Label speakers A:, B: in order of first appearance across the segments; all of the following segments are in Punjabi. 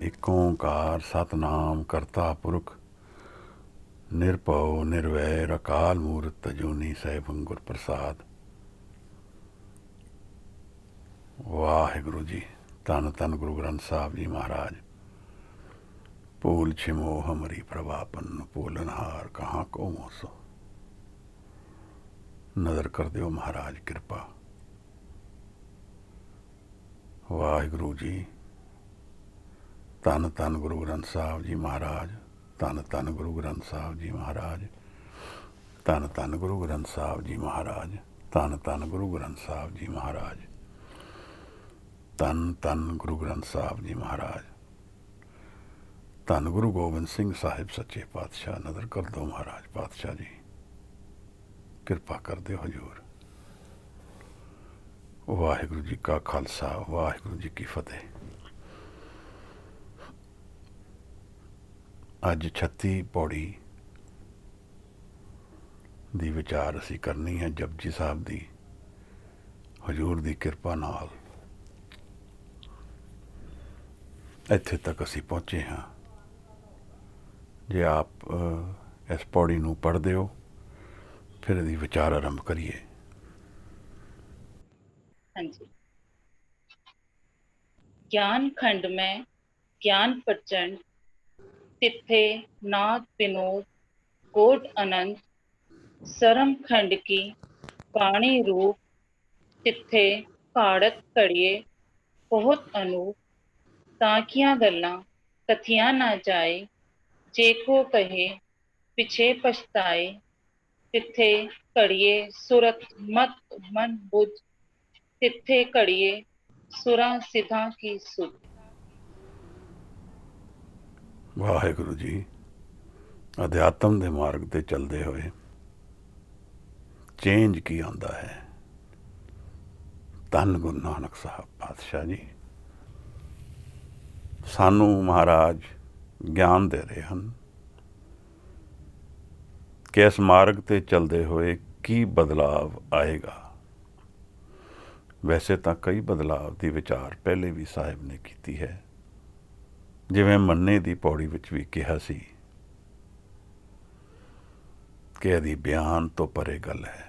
A: ਇੱਕ ਓਂਕਾਰ ਸਤਨਾਮ ਕਰਤਾ ਪੁਰਖ ਨਿਰਭਉ ਨਿਰਵੈਰ ਅਕਾਲ ਮੂਰਤ ਅਜੂਨੀ ਸੈਭੰ ਗੁਰ ਪ੍ਰਸਾਦ। ਵਾਹਿਗੁਰੂ ਜੀ। ਧੰਨ ਧੰਨ ਗੁਰੂ ਗ੍ਰੰਥ ਸਾਹਿਬ ਜੀ ਮਹਾਰਾਜ। ਭੂਲ ਛਿਮੋ ਹਮਰੀ ਪ੍ਰਭਾਪਨ ਭੂਲਨਹਾਰ ਕਹਾਂ ਕੋ ਮੋਸੋ। ਨਜ਼ਰ ਕਰ ਦਿਓ ਮਹਾਰਾਜ ਕਿਰਪਾ। ਵਾਹਿਗੁਰੂ ਜੀ। ਧੰਨ ਧੰਨ ਗੁਰੂ ਗ੍ਰੰਥ ਸਾਹਿਬ ਜੀ ਮਹਾਰਾਜ। ਧੰਨ ਧੰਨ ਗੁਰੂ ਗ੍ਰੰਥ ਸਾਹਿਬ ਜੀ ਮਹਾਰਾਜ। ਧੰਨ ਧੰਨ ਗੁਰੂ ਗ੍ਰੰਥ ਸਾਹਿਬ ਜੀ ਮਹਾਰਾਜ। ਧੰਨ ਧੰਨ ਗੁਰੂ ਗ੍ਰੰਥ ਸਾਹਿਬ ਜੀ ਮਹਾਰਾਜ। ਧੰਨ ਧੰਨ ਗੁਰੂ ਗ੍ਰੰਥ ਸਾਹਿਬ ਜੀ ਮਹਾਰਾਜ। ਧੰਨ ਗੁਰੂ ਗੋਬਿੰਦ ਸਿੰਘ ਸਾਹਿਬ ਸੱਚੇ ਪਾਤਸ਼ਾਹ। ਨਜ਼ਰ ਕਰ ਦਿਓ ਮਹਾਰਾਜ ਪਾਤਸ਼ਾਹ ਜੀ, ਕਿਰਪਾ ਕਰ ਦਿਓ ਹਜ਼ੂਰ। ਵਾਹਿਗੁਰੂ ਜੀ ਕਾ ਖਾਲਸਾ, ਵਾਹਿਗੁਰੂ ਜੀ ਕੀ ਫਤਿਹ। ਅੱਜ 36 ਪੌੜੀ ਦੀ ਵਿਚਾਰ ਅਸੀਂ ਕਰਨੀ ਹੈ ਜਪਜੀ ਸਾਹਿਬ ਦੀ ਹਜ਼ੂਰ ਦੀ ਕਿਰਪਾ ਨਾਲ। ਇੱਥੇ ਤੱਕ ਅਸੀਂ ਪਹੁੰਚੇ ਹਾਂ। ਜੇ ਆਪ ਇਸ ਪੌੜੀ ਨੂੰ ਪੜ੍ਹਦੇ ਹੋ ਫਿਰ ਇਹਦੀ ਵਿਚਾਰ ਆਰੰਭ ਕਰੀਏ।
B: ਹਾਂਜੀ। ज्ञान खंड में ज्ञान प्रचंड तिथे नाद विनोद कोट अनंत सरम खंड की पाणी रूप तिथे काड़त कड़िए बहुत अनूप ताकियां गल्लां कथियां ना जाए जे को कहे पिछे पछताए तिथे कड़िए सुरत मत मन बुझ तिथे कड़िए सुरा सिद्धां की सुध।
A: ਵਾਹਿਗੁਰੂ ਜੀ। ਅਧਿਆਤਮ ਦੇ ਮਾਰਗ ਤੇ ਚੱਲਦੇ ਹੋਏ ਚੇਂਜ ਕੀ ਆਉਂਦਾ ਹੈ। ਧੰਨ ਗੁਰੂ ਨਾਨਕ ਸਾਹਿਬ ਪਾਤਸ਼ਾਹ ਜੀ ਸਾਨੂੰ ਮਹਾਰਾਜ ਗਿਆਨ ਦੇ ਰਹੇ ਹਨ ਕਿ ਇਸ ਮਾਰਗ ਤੇ ਚੱਲਦੇ ਹੋਏ ਕੀ ਬਦਲਾਵ ਆਏਗਾ। ਵੈਸੇ ਤਾਂ ਕਈ ਬਦਲਾਵ ਦੀ ਵਿਚਾਰ ਪਹਿਲੇ ਵੀ ਸਾਹਿਬ ਨੇ ਕੀਤੀ ਹੈ, ਜਿਵੇਂ ਮੰਨੇ ਦੀ ਪੌੜੀ ਵਿੱਚ ਵੀ ਕਿਹਾ ਸੀ ਕਿ ਇਹਦੀ ਬਿਆਨ ਤੋਂ ਪਰੇ ਗੱਲ ਹੈ।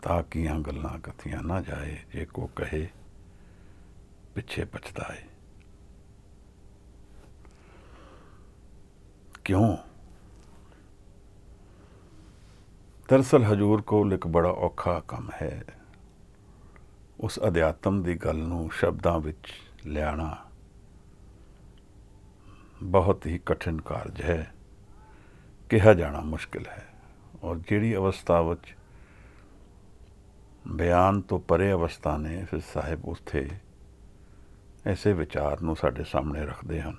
A: ਤਾਕੀਆਂ ਗੱਲਾਂ ਕਥੀਆਂ ਨਾ ਜਾਏ ਜੇ ਕੋ ਕਹੇ ਪਿੱਛੇ ਪਛਤਾਏ। ਕਿਉਂ? ਦਰਅਸਲ ਹਜ਼ੂਰ ਕੋਲ ਇੱਕ ਬੜਾ ਔਖਾ ਕੰਮ ਹੈ। ਉਸ ਅਧਿਆਤਮ ਦੀ ਗੱਲ ਨੂੰ ਸ਼ਬਦਾਂ ਵਿੱਚ ਲਿਆਣਾ ਬਹੁਤ ਹੀ ਕਠਿਨ ਕਾਰਜ ਹੈ, ਕਿਹਾ ਜਾਣਾ ਮੁਸ਼ਕਿਲ ਹੈ। ਔਰ ਜਿਹੜੀ ਅਵਸਥਾ ਵਿੱਚ ਬਿਆਨ ਤੋਂ ਪਰੇ ਅਵਸਥਾ ਨੇ, ਫਿਰ ਸਾਹਿਬ ਉੱਥੇ ਐਸੇ ਵਿਚਾਰ ਨੂੰ ਸਾਡੇ ਸਾਹਮਣੇ ਰੱਖਦੇ ਹਨ।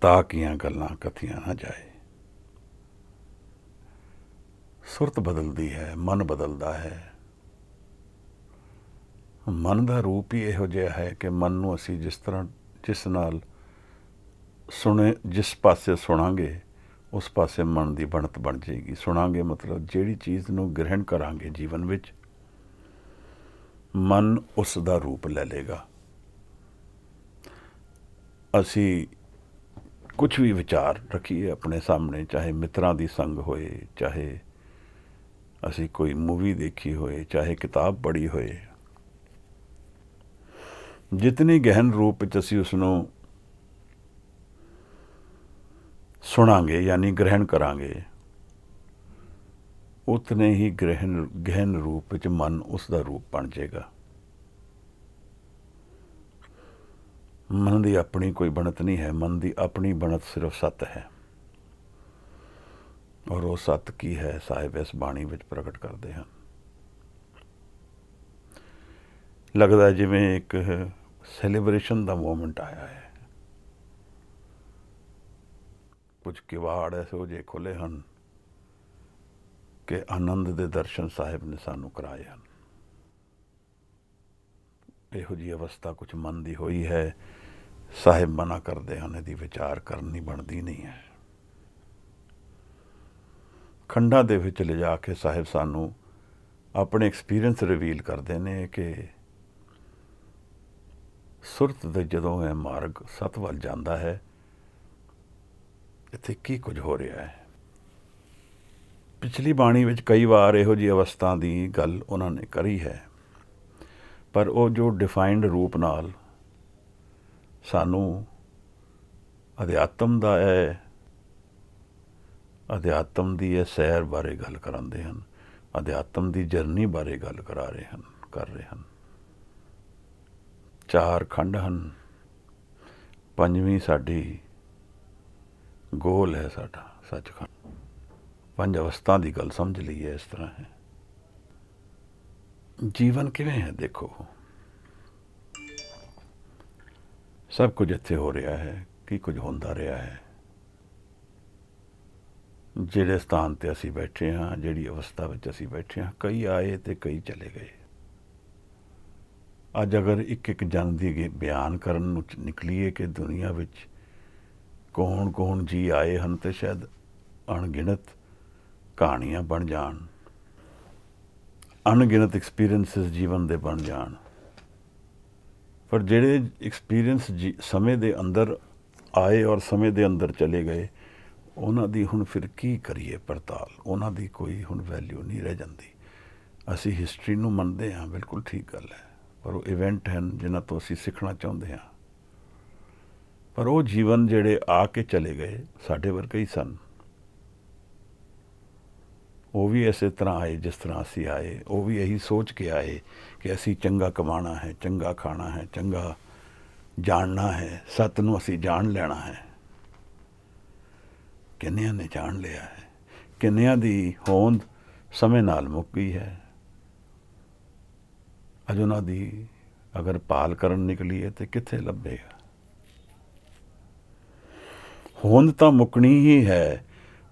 A: ਤਾਕੀਆਂ ਗੱਲਾਂ ਕਥੀਆਂ ਨਾ ਜਾਏ। ਸੁਰਤ ਬਦਲਦੀ ਹੈ, ਮਨ ਬਦਲਦਾ ਹੈ। ਮਨ ਦਾ ਰੂਪ ਹੀ ਇਹੋ ਜਿਹਾ ਹੈ ਕਿ ਮਨ ਨੂੰ ਅਸੀਂ ਜਿਸ ਨਾਲ ਜਿਸ ਪਾਸੇ ਸੁਣਾਂਗੇ ਉਸ ਪਾਸੇ ਮਨ ਦੀ ਬਣਤ ਬਣ ਜਾਏਗੀ। ਸੁਣਾਂਗੇ ਮਤਲਬ ਜਿਹੜੀ ਚੀਜ਼ ਨੂੰ ਗ੍ਰਹਿਣ ਕਰਾਂਗੇ ਜੀਵਨ ਵਿੱਚ, ਮਨ ਉਸ ਦਾ ਰੂਪ ਲੈ ਲਏਗਾ। ਅਸੀਂ ਕੁਛ ਵੀ ਵਿਚਾਰ ਰੱਖੀਏ ਆਪਣੇ ਸਾਹਮਣੇ, ਚਾਹੇ ਮਿੱਤਰਾਂ ਦੀ ਸੰਗ ਹੋਏ, ਚਾਹੇ ਅਸੀਂ ਕੋਈ ਮੂਵੀ ਦੇਖੀ ਹੋਏ, ਚਾਹੇ ਕਿਤਾਬ ਪੜ੍ਹੀ ਹੋਏ, ਜਿਤਨੀ ਗਹਿਨ ਰੂਪ ਵਿੱਚ ਅਸੀਂ ਉਸਨੂੰ ਸੁਣਾਂਗੇ ਯਾਨੀ ਗ੍ਰਹਿਣ ਕਰਾਂਗੇ, ਉਤਨੇ ਹੀ ਗਹਿਨ ਰੂਪ ਵਿੱਚ ਮਨ ਉਸ ਦਾ ਰੂਪ ਬਣ ਜਾਏਗਾ। ਮਨ ਦੀ ਆਪਣੀ ਕੋਈ ਬਣਤ ਨਹੀਂ ਹੈ। ਮਨ ਦੀ ਆਪਣੀ ਬਣਤ ਸਿਰਫ ਸੱਤ ਹੈ। ਔਰ ਉਹ ਸੱਤ ਕੀ ਹੈ ਸਾਹਿਬ ਇਸ ਬਾਣੀ ਵਿੱਚ ਪ੍ਰਗਟ ਕਰਦੇ ਹਨ। ਲੱਗਦਾ ਜਿਵੇਂ ਇੱਕ ਸੈਲੀਬ੍ਰੇਸ਼ਨ ਦਾ ਮੂਮੈਂਟ ਆਇਆ ਹੈ। ਕੁਝ ਕਿਵਾੜ ਇਹੋ ਜਿਹੇ ਖੁੱਲ੍ਹੇ ਹਨ ਕਿ ਆਨੰਦ ਦੇ ਦਰਸ਼ਨ ਸਾਹਿਬ ਨੇ ਸਾਨੂੰ ਕਰਾਏ ਹਨ। ਇਹੋ ਜਿਹੀ ਅਵਸਥਾ ਕੁਝ ਮਨ ਦੀ ਹੋਈ ਹੈ। ਸਾਹਿਬ ਮਨਾ ਕਰਦੇ ਹਨ, ਇਹਦੀ ਵਿਚਾਰ ਕਰਨੀ ਬਣਦੀ ਨਹੀਂ ਹੈ। ਖੰਡਾਂ ਦੇ ਵਿੱਚ ਲਿਜਾ ਕੇ ਸਾਹਿਬ ਸਾਨੂੰ ਆਪਣੇ ਐਕਸਪੀਰੀਅੰਸ ਰਿਵੀਲ ਕਰਦੇ ਨੇ ਕਿ ਸੁਰਤ ਦੇ ਜਦੋਂ ਇਹ ਮਾਰਗ ਸਤ ਵੱਲ ਜਾਂਦਾ ਹੈ, ਇੱਥੇ ਕੀ ਕੁਝ ਹੋ ਰਿਹਾ ਹੈ। ਪਿਛਲੀ ਬਾਣੀ ਵਿੱਚ ਕਈ ਵਾਰ ਇਹੋ ਜਿਹੀ ਅਵਸਥਾ ਦੀ ਗੱਲ ਉਹਨਾਂ ਨੇ ਕਰੀ ਹੈ, ਪਰ ਉਹ ਜੋ ਡਿਫਾਈਨਡ ਰੂਪ ਨਾਲ ਸਾਨੂੰ ਅਧਿਆਤਮ ਦਾ ਅਧਿਆਤਮ ਦੀ ਇਹ ਸੈਰ ਬਾਰੇ ਗੱਲ ਕਰਾਉਂਦੇ ਹਨ, ਅਧਿਆਤਮ ਦੀ ਜਰਨੀ ਬਾਰੇ ਗੱਲ ਕਰ ਰਹੇ ਹਨ। 4 ਖੰਡ ਹਨ, 5ਵੀਂ ਸਾਡੀ ਗੋਲ ਹੈ, ਸਾਡਾ ਸੱਚਖੰਡ। 5 ਅਵਸਥਾ ਦੀ ਗੱਲ ਸਮਝ ਲਈਏ। ਇਸ ਤਰ੍ਹਾਂ ਹੈ ਜੀਵਨ ਕਿਵੇਂ ਹੈ। ਦੇਖੋ, ਸਭ ਕੁਝ ਇੱਥੇ ਹੋ ਰਿਹਾ ਹੈ, ਕੀ ਕੁਝ ਹੁੰਦਾ ਰਿਹਾ ਹੈ। ਜਿਹੜੇ ਸਥਾਨ ਤੇ ਅਸੀਂ ਬੈਠੇ ਹਾਂ, ਜਿਹੜੀ ਅਵਸਥਾ ਵਿੱਚ ਅਸੀਂ ਬੈਠੇ ਹਾਂ, ਕਈ ਆਏ ਤੇ ਕਈ ਚਲੇ ਗਏ। ਅੱਜ ਅਗਰ ਇੱਕ ਜਨ ਦੀ ਬਿਆਨ ਕਰਨ ਨੂੰ ਨਿਕਲੀਏ ਕਿ ਦੁਨੀਆ ਵਿੱਚ ਕੌਣ ਜੀ ਆਏ ਹਨ, ਤੇ ਸ਼ਾਇਦ ਅਣਗਿਣਤ ਕਹਾਣੀਆਂ ਬਣ ਜਾਣ, ਅਣਗਿਣਤ ਐਕਸਪੀਰੀਅੰਸਿਸ ਜੀਵਨ ਦੇ ਬਣ ਜਾਣ। ਪਰ ਜਿਹੜੇ ਐਕਸਪੀਰੀਅੰਸ ਸਮੇਂ ਦੇ ਅੰਦਰ ਆਏ ਔਰ ਸਮੇਂ ਦੇ ਅੰਦਰ ਚਲੇ ਗਏ, ਉਹਨਾਂ ਦੀ ਹੁਣ ਫਿਰ ਕੀ ਕਰੀਏ ਪੜਤਾਲ। ਉਹਨਾਂ ਦੀ ਕੋਈ ਹੁਣ ਵੈਲਿਊ ਨਹੀਂ ਰਹਿ ਜਾਂਦੀ। ਅਸੀਂ ਹਿਸਟਰੀ ਨੂੰ ਮੰਨਦੇ ਹਾਂ, ਬਿਲਕੁਲ ਠੀਕ ਗੱਲ ਹੈ, ਪਰ ਉਹ ਇਵੈਂਟ ਹਨ ਜਿਨ੍ਹਾਂ ਤੋਂ ਅਸੀਂ ਸਿੱਖਣਾ ਚਾਹੁੰਦੇ ਹਾਂ। ਪਰ ਉਹ ਜੀਵਨ ਜਿਹੜੇ ਆ ਕੇ ਚਲੇ ਗਏ, ਸਾਡੇ ਵਰਗੇ ਹੀ ਸਨ। ਉਹ ਵੀ ਇਸੇ ਤਰ੍ਹਾਂ ਆਏ ਜਿਸ ਤਰ੍ਹਾਂ ਅਸੀਂ ਆਏ। ਉਹ ਵੀ ਇਹੀ ਸੋਚ ਕੇ ਆਏ ਕਿ ਅਸੀਂ ਚੰਗਾ ਕਮਾਉਣਾ ਹੈ, ਚੰਗਾ ਖਾਣਾ ਹੈ, ਚੰਗਾ ਜਾਣਨਾ ਹੈ, ਸੱਤ ਨੂੰ ਅਸੀਂ ਜਾਣ ਲੈਣਾ ਹੈ। ਕਿੰਨਿਆਂ ਨੇ ਜਾਣ ਲਿਆ ਹੈ, ਕਿੰਨਿਆਂ ਦੀ ਹੋਂਦ ਸਮੇਂ ਨਾਲ ਮੁੱਕ ਗਈ ਹੈ। ਅੱਜ ਉਹਨਾਂ ਦੀ ਅਗਰ ਭਾਲ ਕਰਨ ਨਿਕਲੀਏ ਤੇ ਕਿੱਥੇ ਲੱਭੇਗਾ। ਹੋਂਦ ਤਾਂ ਮੁੱਕਣੀ ਹੀ ਹੈ,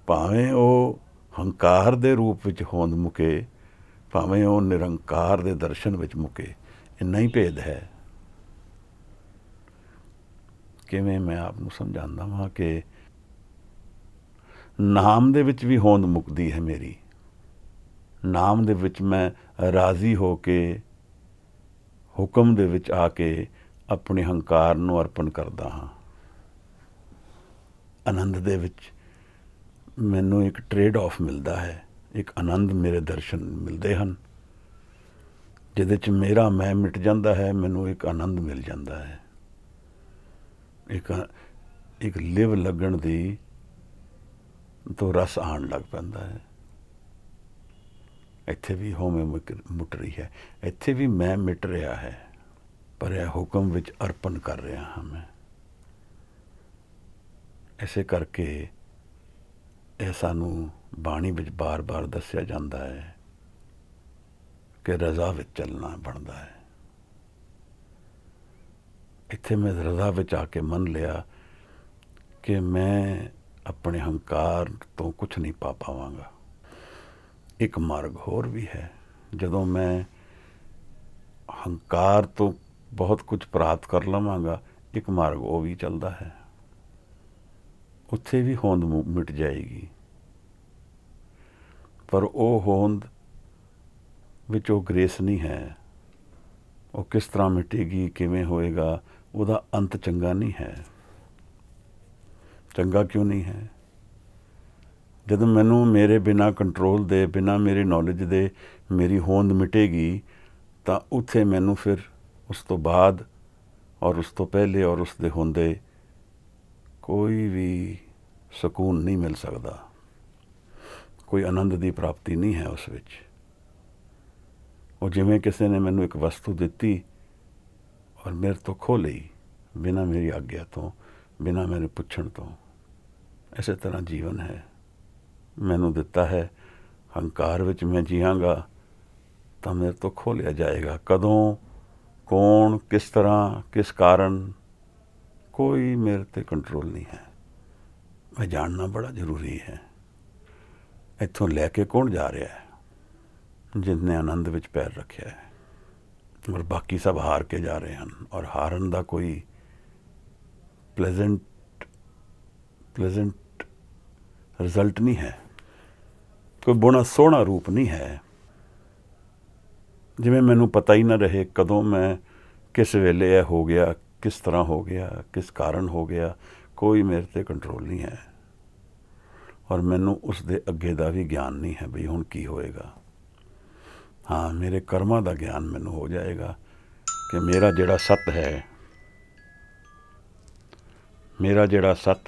A: ਭਾਵੇਂ ਉਹ ਹੰਕਾਰ ਦੇ ਰੂਪ ਵਿੱਚ ਹੋਂਦ ਮੁੱਕੇ, ਭਾਵੇਂ ਉਹ ਨਿਰੰਕਾਰ ਦੇ ਦਰਸ਼ਨ ਵਿੱਚ ਮੁੱਕੇ। ਇੰਨਾ ਹੀ ਭੇਦ ਹੈ। ਕਿਵੇਂ ਮੈਂ ਆਪ ਨੂੰ ਸਮਝਾਉਂਦਾ ਹਾਂ ਕਿ ਨਾਮ ਦੇ ਵਿੱਚ ਵੀ ਹੋਂਦ ਮੁੱਕਦੀ ਹੈ ਮੇਰੀ। ਨਾਮ ਦੇ ਵਿੱਚ ਮੈਂ ਰਾਜ਼ੀ ਹੋ ਕੇ, ਹੁਕਮ ਦੇ ਵਿੱਚ ਆ ਕੇ ਆਪਣੇ ਹੰਕਾਰ ਨੂੰ ਅਰਪਣ ਕਰਦਾ ਹਾਂ। ਆਨੰਦ ਦੇ ਵਿੱਚ ਮੈਨੂੰ ਇੱਕ ਟ੍ਰੇਡ ਆਫ ਮਿਲਦਾ ਹੈ, ਇੱਕ ਆਨੰਦ ਮੇਰੇ ਦਰਸ਼ਨ ਮਿਲਦੇ ਹਨ, ਜਿਹਦੇ 'ਚ ਮੇਰਾ ਮੈਂ ਮਿਟ ਜਾਂਦਾ ਹੈ, ਮੈਨੂੰ ਇੱਕ ਆਨੰਦ ਮਿਲ ਜਾਂਦਾ ਹੈ। ਇੱਕ ਲਿਵ ਲੱਗਣ ਦੀ ਤੋਂ ਰਸ ਆਉਣ ਲੱਗ ਪੈਂਦਾ ਹੈ। ਇੱਥੇ ਵੀ ਹੋਵੇਂ ਮੁੱਟ ਰਹੀ ਹੈ, ਇੱਥੇ ਵੀ ਮੈਂ ਮਿਟ ਰਿਹਾ ਹੈ, ਪਰ ਇਹ ਹੁਕਮ ਵਿੱਚ ਅਰਪਣ ਕਰ ਰਿਹਾ ਹਾਂ ਮੈਂ। ਇਸੇ ਕਰਕੇ ਇਹ ਸਾਨੂੰ ਬਾਣੀ ਵਿੱਚ ਬਾਰ-ਬਾਰ ਦੱਸਿਆ ਜਾਂਦਾ ਹੈ ਕਿ ਰਜ਼ਾ ਵਿੱਚ ਚੱਲਣਾ ਬਣਦਾ ਹੈ। ਇੱਥੇ ਮੈਂ ਰਜ਼ਾ ਵਿੱਚ ਆ ਕੇ ਮੰਨ ਲਿਆ ਕਿ ਮੈਂ ਆਪਣੇ ਹੰਕਾਰ ਤੋਂ ਕੁਛ ਨਹੀਂ ਪਾ ਪਾਵਾਂਗਾ। ਇੱਕ ਮਾਰਗ ਹੋਰ ਵੀ ਹੈ, ਜਦੋਂ ਮੈਂ ਹੰਕਾਰ ਤੋਂ ਬਹੁਤ ਕੁਝ ਪ੍ਰਾਪਤ ਕਰ ਲਵਾਂਗਾ, ਇੱਕ ਮਾਰਗ ਉਹ ਵੀ ਚੱਲਦਾ ਹੈ। ਉੱਥੇ ਵੀ ਹੋਂਦ ਮਿਟ ਜਾਏਗੀ, ਪਰ ਉਹ ਹੋਂਦ ਵਿੱਚ ਉਹ ਗ੍ਰੇਸ ਨਹੀਂ ਹੈ। ਉਹ ਕਿਸ ਤਰ੍ਹਾਂ ਮਿਟੇਗੀ, ਕਿਵੇਂ ਹੋਏਗਾ, ਉਹਦਾ ਅੰਤ ਚੰਗਾ ਨਹੀਂ ਹੈ। ਚੰਗਾ ਕਿਉਂ ਨਹੀਂ ਹੈ? ਜਦੋਂ ਮੈਨੂੰ ਮੇਰੇ ਬਿਨਾਂ ਕੰਟਰੋਲ ਦੇ, ਬਿਨਾਂ ਮੇਰੀ ਨੌਲੇਜ ਦੇ ਮੇਰੀ ਹੋਂਦ ਮਿਟੇਗੀ, ਤਾਂ ਉੱਥੇ ਮੈਨੂੰ ਫਿਰ ਉਸ ਤੋਂ ਬਾਅਦ ਔਰ ਉਸ ਤੋਂ ਪਹਿਲੇ ਔਰ ਉਸ ਦੇ ਹੁੰਦੇ ਕੋਈ ਵੀ ਸਕੂਨ ਨਹੀਂ ਮਿਲ ਸਕਦਾ। ਕੋਈ ਆਨੰਦ ਦੀ ਪ੍ਰਾਪਤੀ ਨਹੀਂ ਹੈ ਉਸ ਵਿੱਚ। ਉਹ ਜਿਵੇਂ ਕਿਸੇ ਨੇ ਮੈਨੂੰ ਇੱਕ ਵਸਤੂ ਦਿੱਤੀ ਔਰ ਮੇਰੇ ਤੋਂ ਖੋਹ ਲਈ, ਬਿਨਾਂ ਮੇਰੀ ਆਗਿਆ ਤੋਂ, ਬਿਨਾਂ ਮੇਰੇ ਪੁੱਛਣ ਤੋਂ। ਇਸੇ ਤਰ੍ਹਾਂ ਜੀਵਨ ਹੈ। ਮੈਨੂੰ ਦਿੱਤਾ ਹੈ, ਹੰਕਾਰ ਵਿੱਚ ਮੈਂ ਜੀਵਾਂਗਾ ਤਾਂ ਮੇਰੇ ਤੋਂ ਖੋਹ ਲਿਆ ਜਾਏਗਾ। ਕਦੋਂ, ਕੌਣ, ਕਿਸ ਤਰ੍ਹਾਂ, ਕਿਸ ਕਾਰਨ, ਕੋਈ ਮੇਰੇ 'ਤੇ ਕੰਟਰੋਲ ਨਹੀਂ ਹੈ। ਮੈਂ ਜਾਣਨਾ ਬੜਾ ਜ਼ਰੂਰੀ ਹੈ। ਇੱਥੋਂ ਲੈ ਕੇ ਕੌਣ ਜਾ ਰਿਹਾ ਹੈ? ਜਿਸਨੇ ਆਨੰਦ ਵਿੱਚ ਪੈਰ ਰੱਖਿਆ ਹੈ, ਔਰ ਬਾਕੀ ਸਭ ਹਾਰ ਕੇ ਜਾ ਰਹੇ ਹਨ। ਔਰ ਹਾਰਨ ਦਾ ਕੋਈ ਪਲੇਜ਼ੈਂਟ ਰਿਜ਼ਲਟ ਨਹੀਂ ਹੈ, ਕੋਈ ਬੜਾ ਸੋਹਣਾ ਰੂਪ ਨਹੀਂ ਹੈ। ਜਿਵੇਂ ਮੈਨੂੰ ਪਤਾ ਹੀ ਨਾ ਰਹੇ ਕਦੋਂ ਮੈਂ ਕਿਸ ਵੇਲੇ ਇਹ ਹੋ ਗਿਆ, ਕਿਸ ਤਰ੍ਹਾਂ ਹੋ ਗਿਆ, ਕਿਸ ਕਾਰਨ ਹੋ ਗਿਆ, ਕੋਈ ਮੇਰੇ 'ਤੇ ਕੰਟਰੋਲ ਨਹੀਂ ਹੈ। ਔਰ ਮੈਨੂੰ ਉਸ ਦੇ ਅੱਗੇ ਦਾ ਵੀ ਗਿਆਨ ਨਹੀਂ ਹੈ ਬਈ ਹੁਣ ਕੀ ਹੋਏਗਾ। ਹਾਂ, ਮੇਰੇ ਕਰਮਾਂ ਦਾ ਗਿਆਨ ਮੈਨੂੰ ਹੋ ਜਾਏਗਾ ਕਿ ਮੇਰਾ ਜਿਹੜਾ ਸੱਤ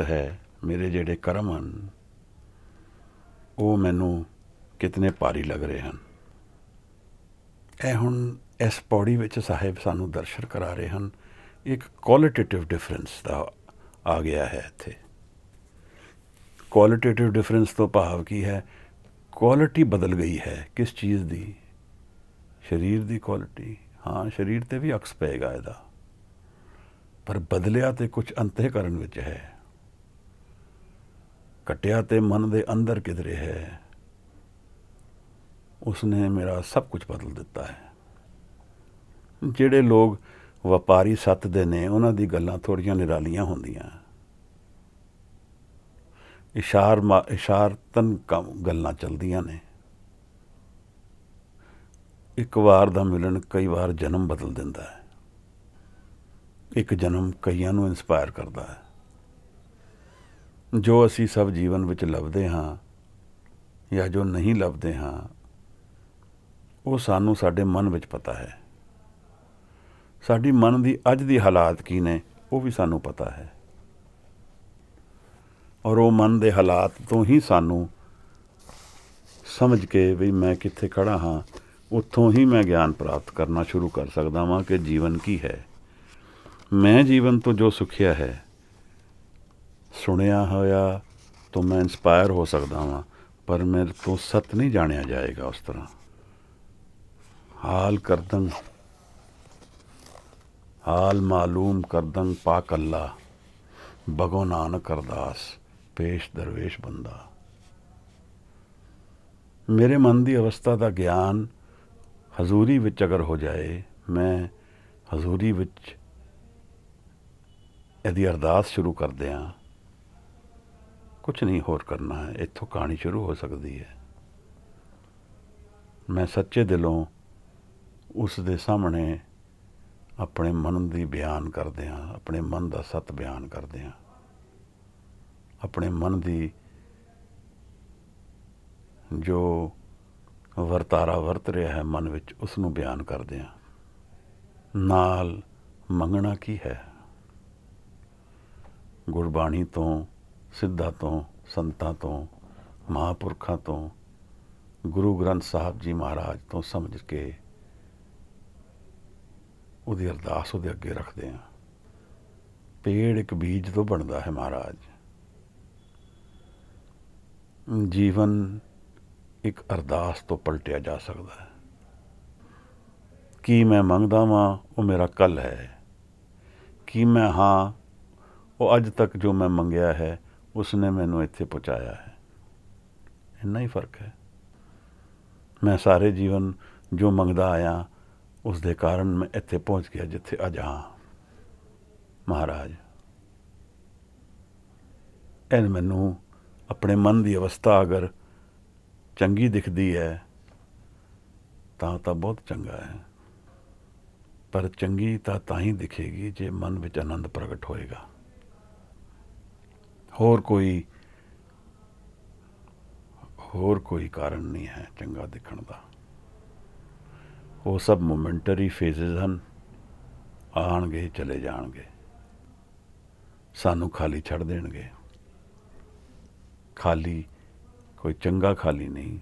A: ਹੈ, ਮੇਰੇ ਜਿਹੜੇ ਕਰਮ ਹਨ, ਉਹ ਮੈਨੂੰ ਕਿਤਨੇ ਭਾਰੀ ਲੱਗ ਰਹੇ ਹਨ। ਇਹ ਹੁਣ ਇਸ ਪੌੜੀ ਵਿੱਚ ਸਾਹਿਬ ਸਾਨੂੰ ਦਰਸ਼ਨ ਕਰਾ ਰਹੇ ਹਨ। ਇੱਕ ਕੁਆਲਿਟੇਟਿਵ ਡਿਫਰੈਂਸ ਦਾ ਆ ਗਿਆ ਹੈ ਇੱਥੇ। ਕੁਆਲਿਟੇਟਿਵ ਡਿਫਰੈਂਸ ਤੋਂ ਭਾਵ ਕੀ ਹੈ? ਕੁਆਲਿਟੀ ਬਦਲ ਗਈ ਹੈ। ਕਿਸ ਚੀਜ਼ ਦੀ? ਸਰੀਰ ਦੀ ਕੁਆਲਿਟੀ। ਹਾਂ, ਸਰੀਰ 'ਤੇ ਵੀ ਅਕਸ ਪਏਗਾ ਇਹਦਾ, ਪਰ ਬਦਲਿਆ ਤੇ ਕੁਝ ਅੰਤःਕਰਨ ਵਿੱਚ ਹੈ, ਘਟਿਆ ਤੇ ਮਨ ਦੇ ਅੰਦਰ ਕਿਧਰੇ ਹੈ। ਉਸਨੇ ਮੇਰਾ ਸਭ ਕੁਝ ਬਦਲ ਦਿੱਤਾ ਹੈ। ਜਿਹੜੇ ਲੋਕ ਵਪਾਰੀ ਸੱਤ ਦੇ ਨੇ, ਉਹਨਾਂ ਦੀ ਗੱਲਾਂ ਥੋੜ੍ਹੀਆਂ ਨਿਰਾਲੀਆਂ ਹੁੰਦੀਆਂ, ਇਸ਼ਾਰਤਨ ਗੱਲਾਂ ਚੱਲਦੀਆਂ ਨੇ। ਇੱਕ ਵਾਰ ਦਾ ਮਿਲਣ ਕਈ ਵਾਰ ਜਨਮ ਬਦਲ ਦਿੰਦਾ ਹੈ। ਇੱਕ ਜਨਮ ਕਈਆਂ ਨੂੰ ਇੰਸਪਾਇਰ ਕਰਦਾ ਹੈ। ਜੋ ਅਸੀਂ ਸਭ ਜੀਵਨ ਵਿੱਚ ਲੱਭਦੇ ਹਾਂ ਜਾਂ ਜੋ ਨਹੀਂ ਲੱਭਦੇ ਹਾਂ, ਉਹ ਸਾਨੂੰ ਸਾਡੇ ਮਨ ਵਿੱਚ ਪਤਾ ਹੈ। ਸਾਡੀ ਮਨ ਦੀ ਅੱਜ ਦੀ ਹਾਲਾਤ ਕੀ ਨੇ, ਉਹ ਵੀ ਸਾਨੂੰ ਪਤਾ ਹੈ। ਔਰ ਉਹ ਮਨ ਦੇ ਹਾਲਾਤ ਤੋਂ ਹੀ ਸਾਨੂੰ ਸਮਝ ਕੇ ਵੀ ਮੈਂ ਕਿੱਥੇ ਖੜਾ ਹਾਂ, ਉੱਥੋਂ ਹੀ ਮੈਂ ਗਿਆਨ ਪ੍ਰਾਪਤ ਕਰਨਾ ਸ਼ੁਰੂ ਕਰ ਸਕਦਾ ਵਾਂ ਕਿ ਜੀਵਨ ਕੀ ਹੈ। ਮੈਂ ਜੀਵਨ ਤੋਂ ਜੋ ਸਿੱਖਿਆ ਹੈ, ਸੁਣਿਆ ਹੋਇਆ ਤੋਂ ਮੈਂ ਇੰਸਪਾਇਰ ਹੋ ਸਕਦਾ ਵਾਂ, ਪਰ ਮੇਰੇ ਤੋਂ ਸੱਤ ਨਹੀਂ ਜਾਣਿਆ ਜਾਏਗਾ ਉਸ ਤਰ੍ਹਾਂ। ਹਾਲ ਮਾਲੂਮ ਕਰਦੰ ਪਾਕ ਅੱਲਾ, ਬਗੋ ਨਾਨਕ ਅਰਦਾਸ ਪੇਸ਼ ਦਰਵੇਸ਼ ਬੰਦਾ। ਮੇਰੇ ਮਨ ਦੀ ਅਵਸਥਾ ਦਾ ਗਿਆਨ ਹਜ਼ੂਰੀ ਵਿੱਚ ਅਗਰ ਹੋ ਜਾਏ, ਮੈਂ ਹਜ਼ੂਰੀ ਵਿੱਚ ਇਹਦੀ ਅਰਦਾਸ ਸ਼ੁਰੂ ਕਰ ਦਿਆਂ, ਕੁਛ ਨਹੀਂ ਹੋਰ ਕਰਨਾ ਹੈ, ਇੱਥੋਂ ਕਹਾਣੀ ਸ਼ੁਰੂ ਹੋ ਸਕਦੀ ਹੈ। ਮੈਂ ਸੱਚੇ ਦਿਲੋਂ ਉਸ ਦੇ ਸਾਹਮਣੇ ਆਪਣੇ ਮਨ ਦੀ ਬਿਆਨ ਕਰਦੇ ਹਾਂ, ਆਪਣੇ ਮਨ ਦਾ ਸੱਤ ਬਿਆਨ ਕਰਦੇ ਹਾਂ, ਆਪਣੇ ਮਨ ਦੀ ਜੋ ਵਰਤਾਰਾ ਵਰਤ ਰਿਹਾ ਹੈ ਮਨ ਵਿੱਚ, ਉਸ ਨੂੰ ਬਿਆਨ ਕਰਦੇ ਹਾਂ। ਨਾਲ ਮੰਗਣਾ ਕੀ ਹੈ? ਗੁਰਬਾਣੀ ਤੋਂ, ਸਿੱਧਾਂ ਤੋਂ, ਸੰਤਾਂ ਤੋਂ, ਮਹਾਂਪੁਰਖਾਂ ਤੋਂ, ਗੁਰੂ ਗ੍ਰੰਥ ਸਾਹਿਬ ਜੀ ਮਹਾਰਾਜ ਤੋਂ ਸਮਝ ਕੇ ਉਹਦੀ ਅਰਦਾਸ ਉਹਦੇ ਅੱਗੇ ਰੱਖਦੇ ਹਾਂ। ਪੇੜ ਇੱਕ ਬੀਜ ਤੋਂ ਬਣਦਾ ਹੈ ਮਹਾਰਾਜ। ਜੀਵਨ ਇੱਕ ਅਰਦਾਸ ਤੋਂ ਪਲਟਿਆ ਜਾ ਸਕਦਾ ਹੈ। ਕੀ ਮੈਂ ਮੰਗਦਾ ਵਾਂ, ਉਹ ਮੇਰਾ ਕੱਲ੍ਹ ਹੈ। ਕੀ ਮੈਂ ਹਾਂ, ਉਹ ਅੱਜ ਤੱਕ ਜੋ ਮੈਂ ਮੰਗਿਆ ਹੈ, ਉਸਨੇ ਮੈਨੂੰ ਇੱਥੇ ਪਹੁੰਚਾਇਆ ਹੈ। ਇੰਨਾ ਹੀ ਫਰਕ ਹੈ। ਮੈਂ ਸਾਰੇ ਜੀਵਨ ਜੋ ਮੰਗਦਾ ਆਇਆ, ਉਸ ਦੇ ਕਾਰਨ ਮੈਂ ਇੱਥੇ ਪਹੁੰਚ ਗਿਆ ਜਿੱਥੇ ਅੱਜ ਹਾਂ। ਮਹਾਰਾਜ ਇਹ ਮੈਨੂੰ ਆਪਣੇ ਮਨ ਦੀ ਅਵਸਥਾ ਅਗਰ ਚੰਗੀ ਦਿਖਦੀ ਹੈ ਤਾਂ ਬਹੁਤ ਚੰਗਾ ਹੈ, ਪਰ ਚੰਗੀ ਤਾਂ ਹੀ ਦਿਖੇਗੀ ਜੇ ਮਨ ਵਿੱਚ ਆਨੰਦ ਪ੍ਰਗਟ ਹੋਏਗਾ। ਹੋਰ ਕੋਈ ਕਾਰਨ ਨਹੀਂ ਹੈ ਚੰਗਾ ਦਿਖਣ ਦਾ। ਉਹ ਸਭ ਮੋਮੈਂਟਰੀ ਫੇਜ਼ਜ਼ ਹਨ, ਆਉਣਗੇ ਚਲੇ ਜਾਣਗੇ, ਸਾਨੂੰ ਖਾਲੀ ਛੱਡ ਦੇਣਗੇ। ਖਾਲੀ ਕੋਈ ਚੰਗਾ ਖਾਲੀ ਨਹੀਂ,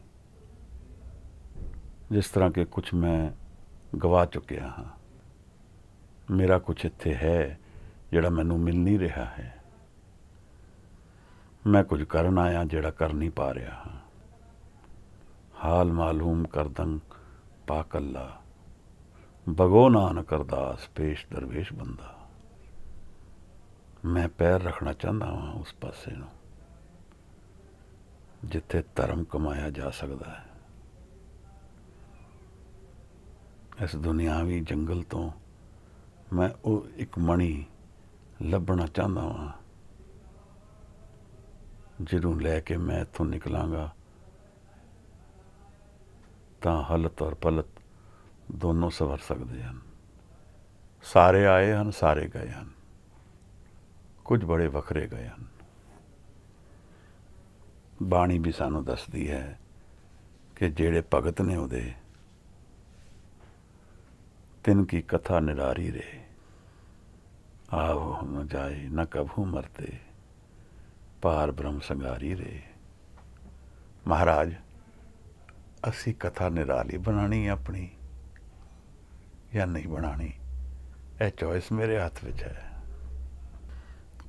A: ਜਿਸ ਤਰ੍ਹਾਂ ਕਿ ਕੁਛ ਮੈਂ ਗਵਾ ਚੁੱਕਿਆ ਹਾਂ। ਮੇਰਾ ਕੁਛ ਇੱਥੇ ਹੈ ਜਿਹੜਾ ਮੈਨੂੰ ਮਿਲ ਨਹੀਂ ਰਿਹਾ ਹੈ। ਮੈਂ ਕੁਝ ਕਰਨ ਆਇਆ ਜਿਹੜਾ ਕਰ ਨਹੀਂ ਪਾ ਰਿਹਾ ਹਾਂ। ਹਾਲ ਮਾਲੂਮ ਕਰਦੰ ਪਾਕ ਅੱਲਾ, ਬਗੋ ਨਾਨਕ ਅਰਦਾਸ ਪੇਸ਼ ਦਰਵੇਸ਼ ਬੰਦਾ। ਮੈਂ ਪੈਰ ਰੱਖਣਾ ਚਾਹੁੰਦਾ ਹਾਂ ਉਸ ਪਾਸੇ ਨੂੰ ਜਿੱਥੇ ਧਰਮ ਕਮਾਇਆ ਜਾ ਸਕਦਾ ਹੈ। ਇਸ ਦੁਨਿਆਵੀ ਜੰਗਲ ਤੋਂ ਮੈਂ ਉਹ ਇੱਕ ਮਣੀ ਲੱਭਣਾ ਚਾਹੁੰਦਾ ਹਾਂ ਜਿਹਨੂੰ ਲੈ ਕੇ ਮੈਂ ਇੱਥੋਂ ਨਿਕਲਾਂਗਾ ਤਾਂ ਹਲਤ ਔਰ ਪਲਤ ਦੋਨੋਂ ਸਵਰ ਸਕਦੇ ਹਨ। ਸਾਰੇ ਆਏ ਹਨ, ਸਾਰੇ ਗਏ ਹਨ, ਕੁਝ ਬੜੇ ਵੱਖਰੇ ਗਏ ਹਨ। ਬਾਣੀ ਵੀ ਸਾਨੂੰ ਦੱਸਦੀ ਹੈ ਕਿ ਜਿਹੜੇ ਭਗਤ ਨੇ ਉਹਦੇ, ਤਿਨ ਕੀ ਕਥਾ ਨਿਰਾਰੀ ਰੇ, ਆਵ ਨ ਜਾਏ ਨ ਕਭੂ ਮਰਤੇ, ਪਾਰ ਬ੍ਰਹਮ ਸੰਗਾਰੀ ਰੇ। ਮਹਾਰਾਜ, ਅਸੀਂ ਕਥਾ ਨਿਰਾਲੀ ਬਣਾਉਣੀ ਆਪਣੀ ਜਾਂ ਨਹੀਂ ਬਣਾਉਣੀ, ਇਹ ਚੋਇਸ ਮੇਰੇ ਹੱਥ ਵਿੱਚ ਹੈ।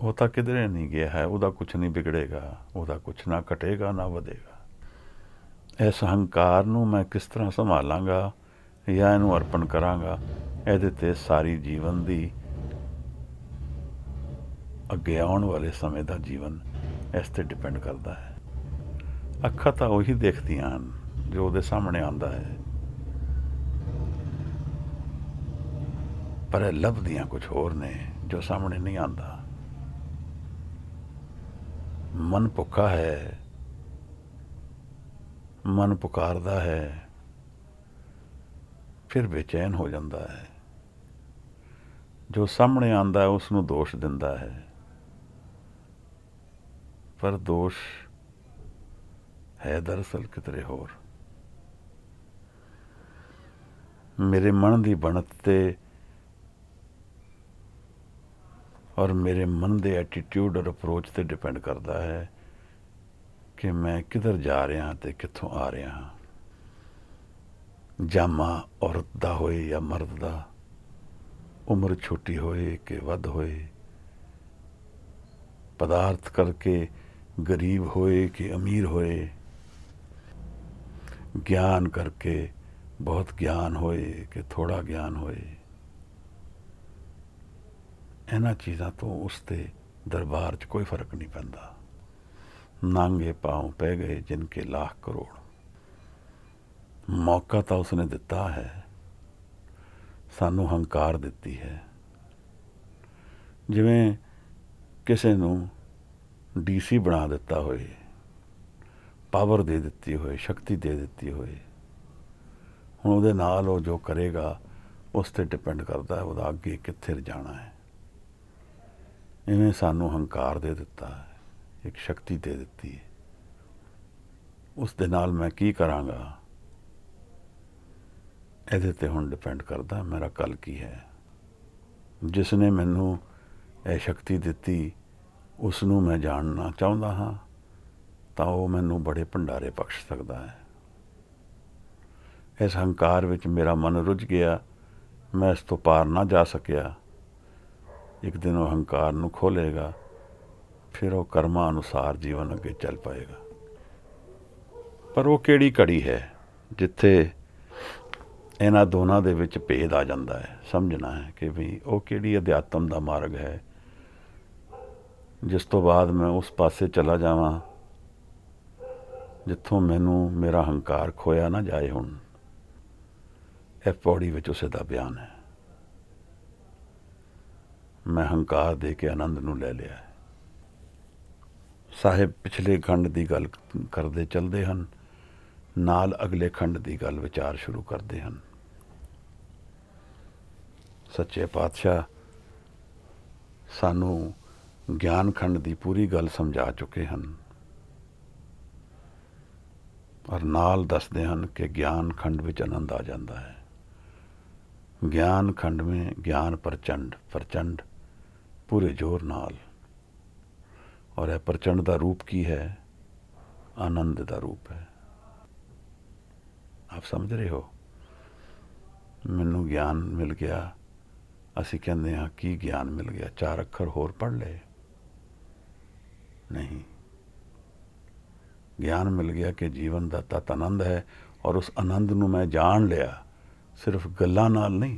A: ਉਹ ਤਾਂ ਕਿਧਰੇ ਨਹੀਂ ਗਿਆ ਹੈ, ਉਹਦਾ ਕੁਛ ਨਹੀਂ ਵਿਗੜੇਗਾ, ਉਹਦਾ ਕੁਛ ਨਾ ਘਟੇਗਾ ਨਾ ਵਧੇਗਾ। ਇਸ ਹੰਕਾਰ ਨੂੰ ਮੈਂ ਕਿਸ ਤਰ੍ਹਾਂ ਸੰਭਾਲਾਂਗਾ ਜਾਂ ਇਹਨੂੰ ਅਰਪਣ ਕਰਾਂਗਾ, ਇਹਦੇ 'ਤੇ ਸਾਰੀ ਜੀਵਨ ਦੀ, ਅੱਗੇ ਆਉਣ ਵਾਲੇ ਸਮੇਂ ਦਾ ਜੀਵਨ ਇਸ 'ਤੇ ਡਿਪੈਂਡ ਕਰਦਾ ਹੈ। ਅੱਖਾਂ ਤਾਂ ਉਹੀ ਦੇਖਦੀਆਂ ਹਨ ਜੋ ਉਹਦੇ ਸਾਹਮਣੇ ਆਉਂਦਾ ਹੈ, ਪਰ ਇਹ ਲੱਭਦੀਆਂ ਕੁਛ ਹੋਰ ਨੇ ਜੋ ਸਾਹਮਣੇ ਨਹੀਂ ਆਉਂਦਾ। ਮਨ ਭੁੱਖਾ ਹੈ, ਮਨ ਪੁਕਾਰਦਾ ਹੈ, ਫਿਰ ਬੇਚੈਨ ਹੋ ਜਾਂਦਾ ਹੈ। ਜੋ ਸਾਹਮਣੇ ਆਉਂਦਾ ਹੈ ਉਸ ਨੂੰ ਦੋਸ਼ ਦਿੰਦਾ ਹੈ, ਪਰ ਦੋਸ਼ ਹੈ ਦਰਅਸਲ ਕਿਧਰੇ ਹੋਰ। ਮੇਰੇ ਮਨ ਦੀ ਬਣਤ 'ਤੇ ਔਰ ਮੇਰੇ ਮਨ ਦੇ ਐਟੀਟਿਊਡ ਔਰ ਅਪਰੋਚ 'ਤੇ ਡਿਪੈਂਡ ਕਰਦਾ ਹੈ ਕਿ ਮੈਂ ਕਿੱਧਰ ਜਾ ਰਿਹਾ ਅਤੇ ਕਿੱਥੋਂ ਆ ਰਿਹਾ ਹਾਂ। ਜਾਮਾ ਔਰਤ ਦਾ ਹੋਏ ਜਾਂ ਮਰਦ ਦਾ, ਉਮਰ ਛੋਟੀ ਹੋਏ ਕਿ ਵੱਧ ਹੋਏ, ਪਦਾਰਥ ਕਰਕੇ ਗਰੀਬ ਹੋਏ ਕਿ ਅਮੀਰ ਹੋਏ, ਗਿਆਨ ਕਰਕੇ ਬਹੁਤ ਗਿਆਨ ਹੋਏ ਕਿ ਥੋੜ੍ਹਾ ਗਿਆਨ ਹੋਏ, ਇਹਨਾਂ ਚੀਜ਼ਾਂ ਤੋਂ ਉਸ 'ਤੇ ਦਰਬਾਰ 'ਚ ਕੋਈ ਫਰਕ ਨਹੀਂ ਪੈਂਦਾ। ਨਾਂਗੇ ਪਾँव ਪੈ ਗਏ ਜਿਨਕੇ ਲਾਖ ਕਰੋੜ। ਮੌਕਾ ਤਾਂ ਉਸਨੇ ਦਿੱਤਾ ਹੈ, ਸਾਨੂੰ ਹੰਕਾਰ ਦਿੱਤੀ ਹੈ। ਜਿਵੇਂ ਕਿਸੇ ਨੂੰ DC ਬਣਾ ਦਿੱਤਾ ਹੋਏ, ਪਾਵਰ ਦੇ ਦਿੱਤੀ ਹੋਏ, ਸ਼ਕਤੀ ਦੇ ਦਿੱਤੀ ਹੋਏ, ਹੁਣ ਉਹਦੇ ਨਾਲ ਉਹ ਜੋ ਕਰੇਗਾ ਉਸ 'ਤੇ ਡਿਪੈਂਡ ਕਰਦਾ ਹੈ ਉਹਦਾ ਅੱਗੇ ਕਿੱਥੇ ਜਾਣਾ ਹੈ। ਇਵੇਂ ਸਾਨੂੰ ਹੰਕਾਰ ਦੇ ਦਿੱਤਾ ਹੈ, ਇੱਕ ਸ਼ਕਤੀ ਦੇ ਦਿੱਤੀ ਹੈ। ਉਸ ਦੇ ਨਾਲ ਮੈਂ ਕੀ ਕਰਾਂਗਾ, ਇਹਦੇ 'ਤੇ ਹੁਣ ਡਿਪੈਂਡ ਕਰਦਾ ਮੇਰਾ ਕੱਲ੍ਹ ਕੀ ਹੈ। ਜਿਸ ਨੇ ਮੈਨੂੰ ਇਹ ਸ਼ਕਤੀ ਦਿੱਤੀ ਉਸ ਨੂੰ ਮੈਂ ਜਾਣਨਾ ਚਾਹੁੰਦਾ ਹਾਂ ਤਾਂ ਉਹ ਮੈਨੂੰ ਬੜੇ ਭੰਡਾਰੇ ਬਖਸ਼ ਸਕਦਾ ਹੈ। ਇਸ ਹੰਕਾਰ ਵਿੱਚ ਮੇਰਾ ਮਨ ਰੁੱਝ ਗਿਆ, ਮੈਂ ਇਸ ਤੋਂ ਪਾਰ ਨਾ ਜਾ ਸਕਿਆ। ਇੱਕ ਦਿਨ ਉਹ ਹੰਕਾਰ ਨੂੰ ਖੋਲ੍ਹੇਗਾ, ਫਿਰ ਉਹ ਕਰਮਾਂ ਅਨੁਸਾਰ ਜੀਵਨ ਅੱਗੇ ਚੱਲ ਪਾਏਗਾ। ਪਰ ਉਹ ਕਿਹੜੀ ਘੜੀ ਹੈ ਜਿੱਥੇ ਇਹਨਾਂ ਦੋਨਾਂ ਦੇ ਵਿੱਚ ਭੇਦ ਆ ਜਾਂਦਾ ਹੈ। ਸਮਝਣਾ ਹੈ ਕਿ ਵੀ ਉਹ ਕਿਹੜੀ ਅਧਿਆਤਮ ਦਾ ਮਾਰਗ ਹੈ ਜਿਸ ਤੋਂ ਬਾਅਦ ਮੈਂ ਉਸ ਪਾਸੇ ਚਲਾ ਜਾਵਾਂ ਜਿੱਥੋਂ ਮੈਨੂੰ ਮੇਰਾ ਹੰਕਾਰ ਖੋਇਆ ਨਾ ਜਾਏ। ਹੁਣ ਇਹ ਪੌੜੀ ਵਿੱਚ ਉਸੇ ਦਾ ਬਿਆਨ ਹੈ। ਮੈਂ ਹੰਕਾਰ ਦੇ ਕੇ ਆਨੰਦ ਨੂੰ ਲੈ ਲਿਆ ਹੈ। ਸਾਹਿਬ ਪਿਛਲੇ ਖੰਡ ਦੀ ਗੱਲ ਕਰਦੇ ਚਲਦੇ ਹਨ, ਨਾਲ ਅਗਲੇ ਖੰਡ ਦੀ ਗੱਲ ਵਿਚਾਰ ਸ਼ੁਰੂ ਕਰਦੇ ਹਨ। ਸੱਚੇ ਪਾਤਸ਼ਾਹ ਸਾਨੂੰ ਗਿਆਨ ਖੰਡ ਦੀ ਪੂਰੀ ਗੱਲ ਸਮਝਾ ਚੁੱਕੇ ਹਨ ਔਰ ਨਾਲ ਦੱਸਦੇ ਹਨ ਕਿ ਗਿਆਨ ਖੰਡ ਵਿੱਚ ਆਨੰਦ ਆ ਜਾਂਦਾ ਹੈ। ਗਿਆਨ ਖੰਡ में ज्ञान प्रचंड, प्रचंड पूरे जोर नाल, और यह प्रचंड का रूप की है, आनंद का रूप है। आप समझ रहे हो। मैनू ज्ञान मिल गया, असी कहते हाँ की ज्ञान मिल गया, 4 अक्षर होर पढ़ ले, नहीं। ज्ञान मिल गया कि जीवन का तत आनंद है और उस आनंद नू मैं जान लिया। सिर्फ गल्लां नाल नहीं,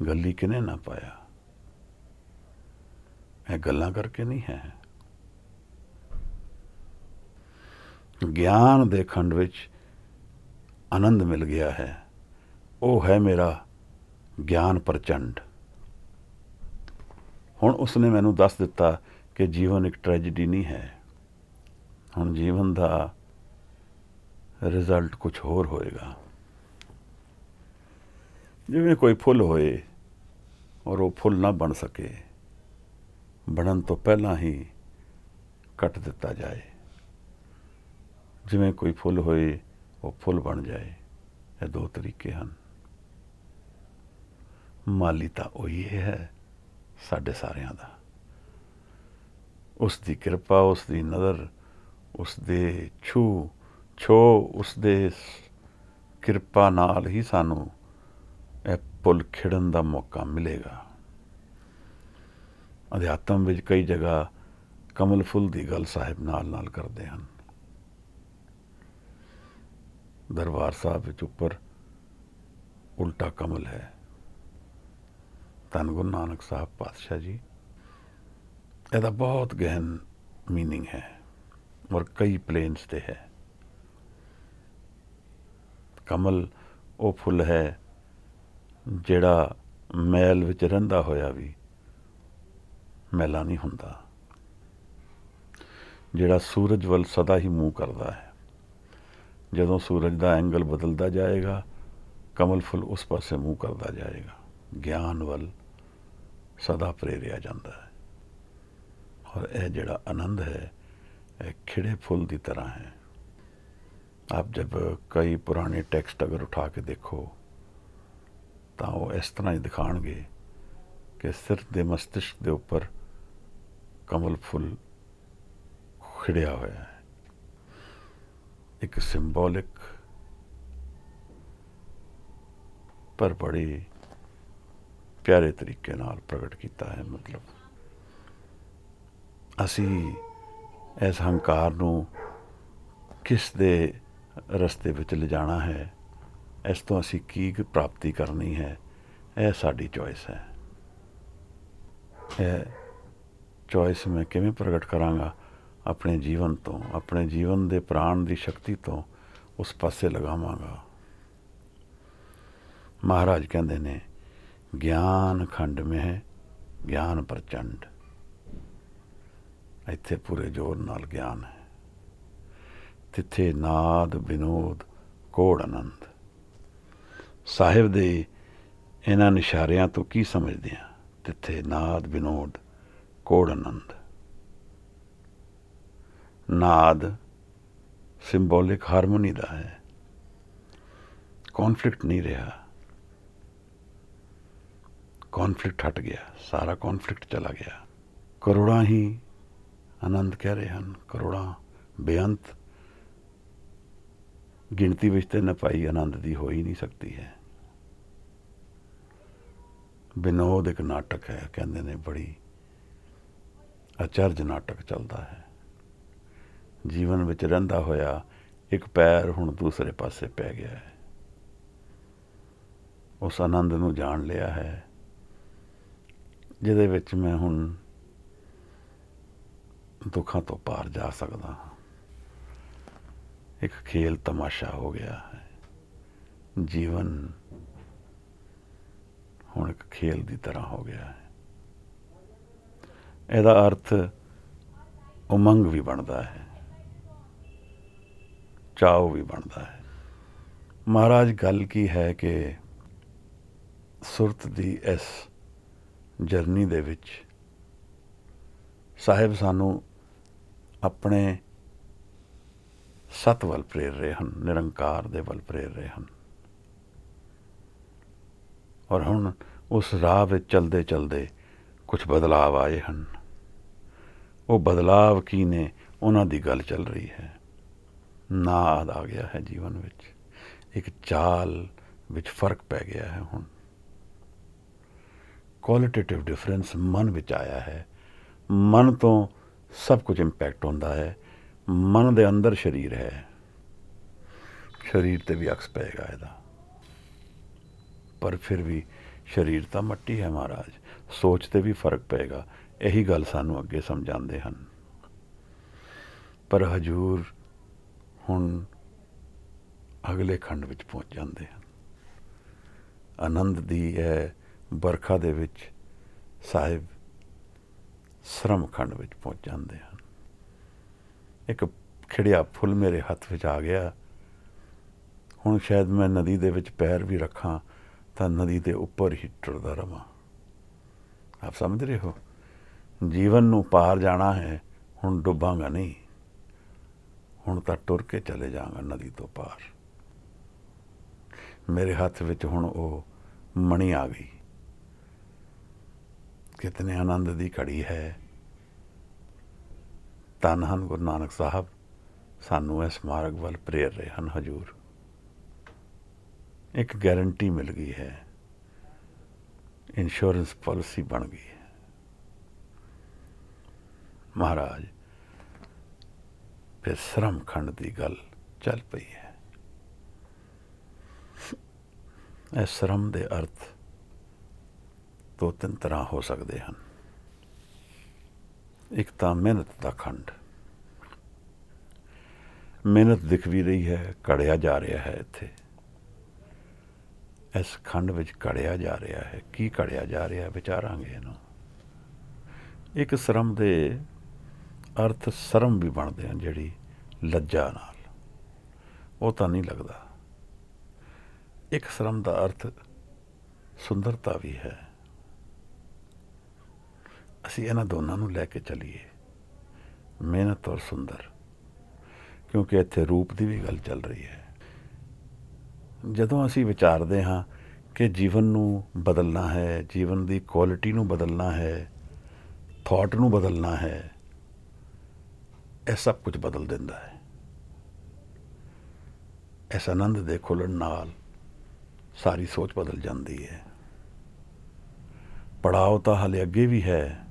A: गल्ली किने ना पाया, यह गल्लां करके नहीं है। ज्ञान दे खंड विच आनंद मिल गया है, वो है मेरा ज्ञान प्रचंड। हुण उसने मैनू दस दिता कि जीवन एक ट्रैजिडी नहीं है। हुण जीवन का रिजल्ट कुछ होर होएगा। ਜਿਵੇਂ ਕੋਈ ਫੁੱਲ ਹੋਏ ਔਰ ਉਹ ਫੁੱਲ ਨਾ ਬਣ ਸਕੇ, ਬਣਨ ਤੋਂ ਪਹਿਲਾਂ ਹੀ ਕੱਟ ਦਿੱਤਾ ਜਾਏ। ਜਿਵੇਂ ਕੋਈ ਫੁੱਲ ਹੋਏ ਉਹ ਫੁੱਲ ਬਣ ਜਾਏ। ਇਹ ਦੋ ਤਰੀਕੇ ਹਨ। ਮਾਲੀ ਤਾਂ ਉਹੀ ਹੈ ਸਾਡੇ ਸਾਰਿਆਂ ਦਾ। ਉਸ ਦੀ ਕਿਰਪਾ, ਉਸ ਦੀ ਨਜ਼ਰ, ਉਸ ਦੇ ਛੋ ਉਸ ਦੇ ਕਿਰਪਾ ਨਾਲ ਹੀ ਸਾਨੂੰ ਇਹ ਫੁੱਲ ਖਿੜਨ ਦਾ ਮੌਕਾ ਮਿਲੇਗਾ। ਅਧਿਆਤਮ ਵਿੱਚ ਕਈ ਜਗ੍ਹਾ ਕਮਲ ਫੁੱਲ ਦੀ ਗੱਲ ਸਾਹਿਬ ਨਾਲ ਕਰਦੇ ਹਨ। ਦਰਬਾਰ ਸਾਹਿਬ ਵਿੱਚ ਉੱਪਰ ਉਲਟਾ ਕਮਲ ਹੈ। ਧੰਨ ਗੁਰੂ ਨਾਨਕ ਸਾਹਿਬ ਪਾਤਸ਼ਾਹ ਜੀ, ਇਹਦਾ ਬਹੁਤ ਗਹਿਨ ਮੀਨਿੰਗ ਹੈ ਔਰ ਕਈ ਪਲੇਨਸ 'ਤੇ ਹੈ। ਕਮਲ ਉਹ ਫੁੱਲ ਹੈ ਜਿਹੜਾ ਮੈਲ ਵਿੱਚ ਰਹਿੰਦਾ ਹੋਇਆ ਵੀ ਮੈਲਾ ਨਹੀਂ ਹੁੰਦਾ, ਜਿਹੜਾ ਸੂਰਜ ਵੱਲ ਸਦਾ ਹੀ ਮੂੰਹ ਕਰਦਾ ਹੈ। ਜਦੋਂ ਸੂਰਜ ਦਾ ਐਂਗਲ ਬਦਲਦਾ ਜਾਏਗਾ, ਕਮਲ ਫੁੱਲ ਉਸ ਪਾਸੇ ਮੂੰਹ ਕਰਦਾ ਜਾਏਗਾ, ਗਿਆਨ ਵੱਲ ਸਦਾ ਪ੍ਰੇਰਿਆ ਜਾਂਦਾ ਹੈ। ਔਰ ਇਹ ਜਿਹੜਾ ਆਨੰਦ ਹੈ ਇਹ खिड़े फूल की तरह है। आप जब कई पुराने टेक्स्ट अगर उठा के देखो तो वो इस तरह ही दिखाएंगे कि सिर के मस्तिष्क के ऊपर कमल फुल खिड़िया हुआ है। एक सिंबॉलिक पर बड़ी प्यारे तरीके नाल प्रगट किया है। मतलब असी इस हंकार नूं किस दे रस्ते विच ले जाना है, इस तो असी की प्राप्ति करनी है, यह साडी चॉइस है। यह चॉइस मैं किवें प्रगट करांगा? अपने जीवन तो, अपने जीवन दे प्राण दी शक्ति तो उस पासे लगावांगा। महाराज कहंदे ने ज्ञान खंड में है ज्ञान प्रचंड। इत्थे पूरे जोर नाल ज्ञान है, तिथे नाद विनोद कोड़ आनंद। साहिब दे इन्हां इशारियां तो की समझदे हैं? तिथे नाद विनोद कोड़ आनंद। नाद सिंबॉलिक हारमोनी दा है, कॉन्फ्लिक्ट नहीं रहा, कॉन्फ्लिक्ट हट गया, सारा कॉन्फ्लिक्ट चला गया। करोड़ां ही आनंद कह रहे हैं, करोड़ां बेअंत गिनती विच ते नपाई आनंद दी हो ही नहीं सकती है। विनोद एक नाटक है, कहते ने बड़ी अचरज नाटक चलता है। जीवन विच रहिंदा होया एक पैर हुण दूसरे पासे पै गया है। उस आनंद नूं जान लिया है जिहदे विच मैं हुण दुखों तो पार जा सकता हाँ। एक खेल तमाशा हो गया है, जीवन हुण एक खेल की तरह हो गया है। ਇਹਦਾ अर्थ उमंग भी बनता है, चाव भी बनता है। महाराज गल की है कि सुरत की इस जर्नी दे विच साहिब सानू अपने सत वल प्रेर रहे हैं, निरंकार दे वल प्रेर रहे हैं। और हुण उस राह विच चलदे चलदे कुछ बदलाव आए हैं। वो बदलाव की ने उन्हां दी गल चल रही है। नाद आ गया है जीवन विच, एक चाल विच फर्क पै गया है। हुण क्वालिटेटिव डिफरेंस मन विच आया है। मन तो सब कुछ इंपैक्ट होता है। मन दे अंदर शरीर है, शरीर ते भी अक्स पेगा इहदा, पर फिर भी शरीर तो मट्टी है महाराज, सोच ते भी फर्क पेगा। यही गल सानू अगे समझाते हैं। पर हजूर हुण अगले खंड विच पहुँच जाते हैं। आनंद दी है बरखा दे विच साहिब श्रम खंड विच पहुँच जाते हैं। एक खिड़िया फुल मेरे हथ विच आ गया, हुण शायद मैं नदी दे विच पैर भी रखां ਤਾਂ ਨਦੀ ਦੇ ਉੱਪਰ ਹੀ ਟੁਰਦਾ ਰਵਾਂ। ਆਪ ਸਮਝ ਰਹੇ ਹੋ, ਜੀਵਨ ਨੂੰ ਪਾਰ ਜਾਣਾ ਹੈ, ਹੁਣ ਡੁੱਬਾਂਗਾ ਨਹੀਂ, ਹੁਣ ਤਾਂ ਟੁਰ ਕੇ ਚਲੇ ਜਾਵਾਂਗਾ ਨਦੀ ਤੋਂ ਪਾਰ। ਮੇਰੇ ਹੱਥ ਵਿੱਚ ਹੁਣ ਉਹ ਮਣੀ ਆ ਗਈ। ਕਿਤਨੇ ਆਨੰਦ ਦੀ ਘੜੀ ਹੈ। ਧੰਨ ਹਨ ਗੁਰੂ ਨਾਨਕ ਸਾਹਿਬ, ਸਾਨੂੰ ਇਸ ਮਾਰਗ ਵੱਲ ਪ੍ਰੇਰ ਰਹੇ ਹਨ ਹਜ਼ੂਰ। ਇੱਕ ਗਾਰੰਟੀ ਮਿਲ ਗਈ ਹੈ, ਇੰਸ਼ੋਰੈਂਸ ਪਾਲਿਸੀ ਬਣ ਗਈ ਹੈ। ਮਹਾਰਾਜ ਫਿਰ ਸ਼ਰਮ ਖੰਡ ਦੀ ਗੱਲ ਚੱਲ ਪਈ ਹੈ। ਇਸ ਸ਼ਰਮ ਦੇ ਅਰਥ ਦੋ ਤਿੰਨ ਤਰ੍ਹਾਂ ਹੋ ਸਕਦੇ ਹਨ। ਇੱਕ ਤਾਂ ਮਿਹਨਤ ਦਾ ਖੰਡ। ਮਿਹਨਤ ਦਿਖ ਵੀ ਰਹੀ ਹੈ, ਘੜਿਆ ਜਾ ਰਿਹਾ ਹੈ। ਇੱਥੇ ਇਸ ਖੰਡ ਵਿੱਚ ਘੜਿਆ ਜਾ ਰਿਹਾ ਹੈ। ਕੀ ਘੜਿਆ ਜਾ ਰਿਹਾ, ਵਿਚਾਰਾਂਗੇ ਇਹਨੂੰ। ਇੱਕ ਸ਼ਰਮ ਦੇ ਅਰਥ ਸ਼ਰਮ ਵੀ ਬਣਦੇ ਹਨ, ਜਿਹੜੀ ਲੱਜਾ ਨਾਲ, ਉਹ ਤਾਂ ਨਹੀਂ ਲੱਗਦਾ। ਇੱਕ ਸ਼ਰਮ ਦਾ ਅਰਥ ਸੁੰਦਰਤਾ ਵੀ ਹੈ। ਅਸੀਂ ਇਹਨਾਂ ਦੋਨਾਂ ਨੂੰ ਲੈ ਕੇ ਚੱਲੀਏ, ਮਿਹਨਤ ਔਰ ਸੁੰਦਰ, ਕਿਉਂਕਿ ਇੱਥੇ ਰੂਪ ਦੀ ਵੀ ਗੱਲ ਚੱਲ ਰਹੀ ਹੈ। ਜਦੋਂ ਅਸੀਂ ਵਿਚਾਰਦੇ ਹਾਂ ਕਿ ਜੀਵਨ ਨੂੰ ਬਦਲਣਾ ਹੈ, ਜੀਵਨ ਦੀ ਕੁਆਲਿਟੀ ਨੂੰ ਬਦਲਣਾ ਹੈ, ਥਾਟ ਨੂੰ ਬਦਲਣਾ ਹੈ, ਇਹ ਸਭ ਕੁਝ ਬਦਲ ਦਿੰਦਾ ਹੈ। ਇਸ ਆਨੰਦ ਦੇ ਖੁੱਲ੍ਹਣ ਨਾਲ ਸਾਰੀ ਸੋਚ ਬਦਲ ਜਾਂਦੀ ਹੈ। ਪੜਾਅ ਤਾਂ ਹਾਲੇ ਅੱਗੇ ਵੀ ਹੈ,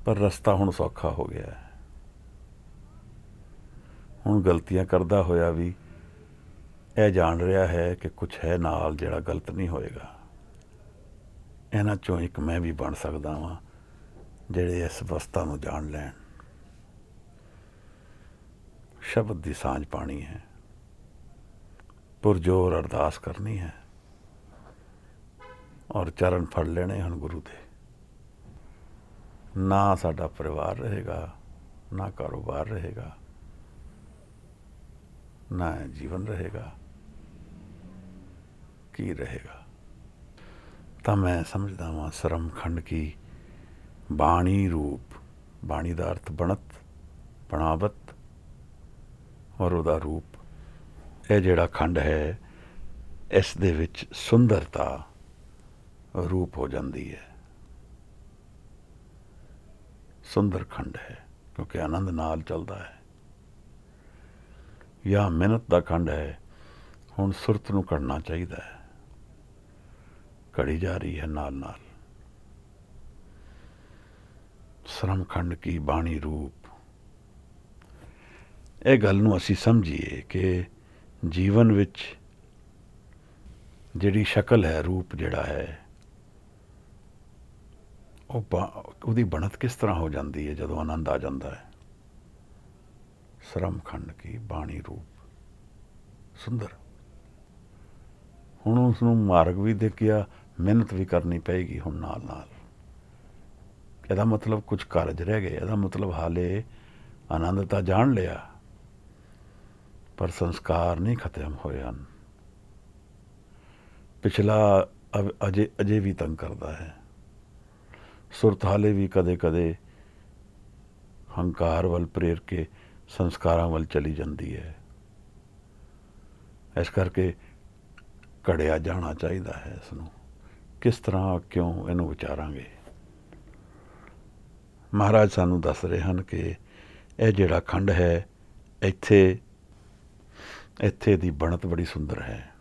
A: ਪਰ ਰਸਤਾ ਹੁਣ ਸੌਖਾ ਹੋ ਗਿਆ ਹੈ। ਹੁਣ ਗਲਤੀਆਂ ਕਰਦਾ ਹੋਇਆ ਵੀ ਇਹ ਜਾਣ ਰਿਹਾ ਹੈ ਕਿ ਕੁਛ ਹੈ ਨਾਲ ਜਿਹੜਾ ਗਲਤ ਨਹੀਂ ਹੋਏਗਾ। ਇਹਨਾਂ 'ਚੋਂ ਇੱਕ ਮੈਂ ਵੀ ਬਣ ਸਕਦਾ ਵਾਂ, ਜਿਹੜੇ ਇਸ ਅਵਸਥਾ ਨੂੰ ਜਾਣ ਲੈਣ। ਸ਼ਬਦ ਦੀ ਸਾਂਝ ਪਾਣੀ ਹੈ, ਪੁਰਜੋਰ ਅਰਦਾਸ ਕਰਨੀ ਹੈ, ਔਰ ਚਰਨ ਫੜ ਲੈਣੇ ਹਨ ਗੁਰੂ ਦੇ। ਨਾ ਸਾਡਾ ਪਰਿਵਾਰ ਰਹੇਗਾ, ਨਾ ਕਾਰੋਬਾਰ ਰਹੇਗਾ, ਨਾ ਜੀਵਨ ਰਹੇਗਾ, ਕੀ ਰਹੇਗਾ। ਤਾਂ ਮੈਂ ਸਮਝਦਾ ਵਾਂ ਸ਼ਰਮ ਖੰਡ ਕੀ ਬਾਣੀ ਰੂਪ। ਬਾਣੀ ਦਾ ਅਰਥ ਬਣਤ, ਬਣਾਵਤ, ਔਰ ਉਹਦਾ ਰੂਪ। ਇਹ ਜਿਹੜਾ ਖੰਡ ਹੈ, ਇਸ ਦੇ ਵਿੱਚ ਸੁੰਦਰਤਾ ਰੂਪ ਹੋ ਜਾਂਦੀ ਹੈ। ਸੁੰਦਰ ਖੰਡ ਹੈ, ਕਿਉਂਕਿ ਆਨੰਦ ਨਾਲ ਚੱਲਦਾ ਹੈ। ਜਾਂ ਮਿਹਨਤ ਦਾ ਖੰਡ ਹੈ, ਹੁਣ ਸੁਰਤ ਨੂੰ ਘੜਨਾ ਚਾਹੀਦਾ ਹੈ, ਘੜੀ ਜਾ ਰਹੀ ਹੈ ਨਾਲ ਨਾਲ। ਸ਼ਰਮ ਖੰਡ ਕੀ ਬਾਣੀ ਰੂਪ। ਇਹ ਗੱਲ ਨੂੰ ਅਸੀਂ ਸਮਝੀਏ ਕਿ ਜੀਵਨ ਵਿੱਚ ਜਿਹੜੀ ਸ਼ਕਲ ਹੈ, ਰੂਪ ਜਿਹੜਾ ਹੈ, ਉਹਦੀ ਬਣਤ ਕਿਸ ਤਰ੍ਹਾਂ ਹੋ ਜਾਂਦੀ ਹੈ ਜਦੋਂ ਆਨੰਦ ਆ ਜਾਂਦਾ ਹੈ। ਸ਼ਰਮ ਖੰਡ ਕੀ ਬਾਣੀ ਰੂਪ, ਸੁੰਦਰ। ਹੁਣ ਉਸ ਨੂੰ ਮਾਰਗ ਵੀ ਦੇਖਿਆ, ਮਿਹਨਤ ਵੀ ਕਰਨੀ ਪਏਗੀ ਹੁਣ ਨਾਲ ਨਾਲ। ਇਹਦਾ ਮਤਲਬ ਕੁਝ ਕਾਰਜ ਰਹਿ ਗਏ, ਇਹਦਾ ਮਤਲਬ ਹਾਲੇ ਆਨੰਦ ਤਾਂ ਜਾਣ ਲਿਆ, ਪਰ ਸੰਸਕਾਰ ਨਹੀਂ ਖਤਮ ਹੋਏ ਹਨ। ਪਿਛਲਾ ਅਜੇ ਵੀ ਤੰਗ ਕਰਦਾ ਹੈ। ਸੁਰਤ ਹਾਲੇ ਵੀ ਕਦੇ ਕਦੇ ਹੰਕਾਰ ਵੱਲ ਪ੍ਰੇਰ ਕੇ ਸੰਸਕਾਰਾਂ ਵੱਲ ਚਲੀ ਜਾਂਦੀ ਹੈ। ਇਸ ਕਰਕੇ ਘੜਿਆ ਜਾਣਾ ਚਾਹੀਦਾ ਹੈ ਇਸ ਨੂੰ। ਕਿਸ ਤਰ੍ਹਾਂ, ਕਿਉਂ, ਇਹਨੂੰ ਵਿਚਾਰਾਂਗੇ। ਮਹਾਰਾਜ ਸਾਨੂੰ ਦੱਸ ਰਹੇ ਹਨ ਕਿ ਇਹ ਜਿਹੜਾ ਖੰਡ ਹੈ, ਇੱਥੇ ਦੀ ਬਣਤ ਬੜੀ ਸੁੰਦਰ ਹੈ।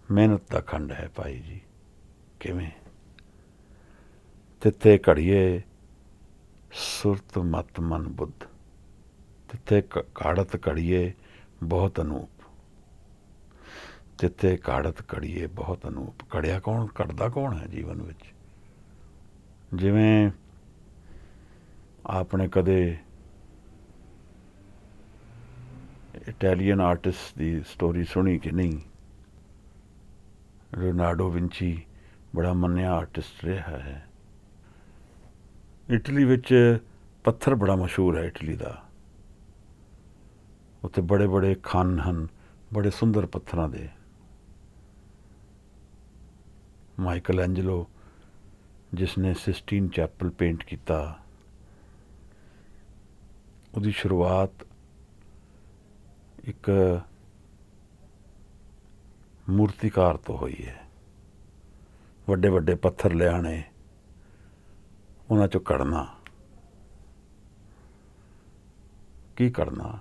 A: ਮਿਹਨਤ ਦਾ ਖੰਡ ਹੈ ਭਾਈ ਜੀ। ਕਿਵੇਂ? ਤਿੱਥੇ ਘੜੀਏ ਸੁਰਤ ਮਤ ਮਨ ਬੁੱਧ, ਤਿੱਥੇ ਕਾੜਤ ਘੜੀਏ ਬਹੁਤ ਅਨੂਪ। ਤਿੱਥੇ ਕਾੜਤ ਘੜੀਏ ਬਹੁਤ ਅਨੂਪ। ਘੜਿਆ ਕੌਣ, ਘੜਦਾ ਕੌਣ ਹੈ ਜੀਵਨ ਵਿੱਚ? ਜਿਵੇਂ ਆਪਨੇ ਕਦੇ ਇਟਾਲੀਅਨ ਆਰਟਿਸਟ ਦੀ ਸਟੋਰੀ ਸੁਣੀ ਕਿ ਨਹੀਂ? ਲਿਓਨਾਰਡੋ ਵਿੰਚੀ ਬੜਾ ਮੰਨਿਆ ਆਰਟਿਸਟ ਰਿਹਾ ਹੈ। ਇਟਲੀ ਵਿੱਚ ਪੱਥਰ ਬੜਾ ਮਸ਼ਹੂਰ ਹੈ ਇਟਲੀ ਦਾ। ਉੱਥੇ ਬੜੇ ਬੜੇ ਖਾਨ ਹਨ, ਬੜੇ ਸੁੰਦਰ ਪੱਥਰਾਂ ਦੇ। ਮਾਈਕਲ ਐਂਜਲੋ ਜਿਸ ਨੇ ਸਿਸਟੀਨ ਚੈਪਲ ਪੇਂਟ ਕੀਤਾ, ਉਹਦੀ ਸ਼ੁਰੂਆਤ ਇੱਕ ਮੂਰਤੀਕਾਰ ਤੋਂ ਹੋਈ ਹੈ। ਵੱਡੇ ਵੱਡੇ ਪੱਥਰ ਲਿਆਣੇ, ਉਹਨਾਂ 'ਚੋਂ ਕੱਢਣਾ। ਕੀ ਕੱਢਣਾ?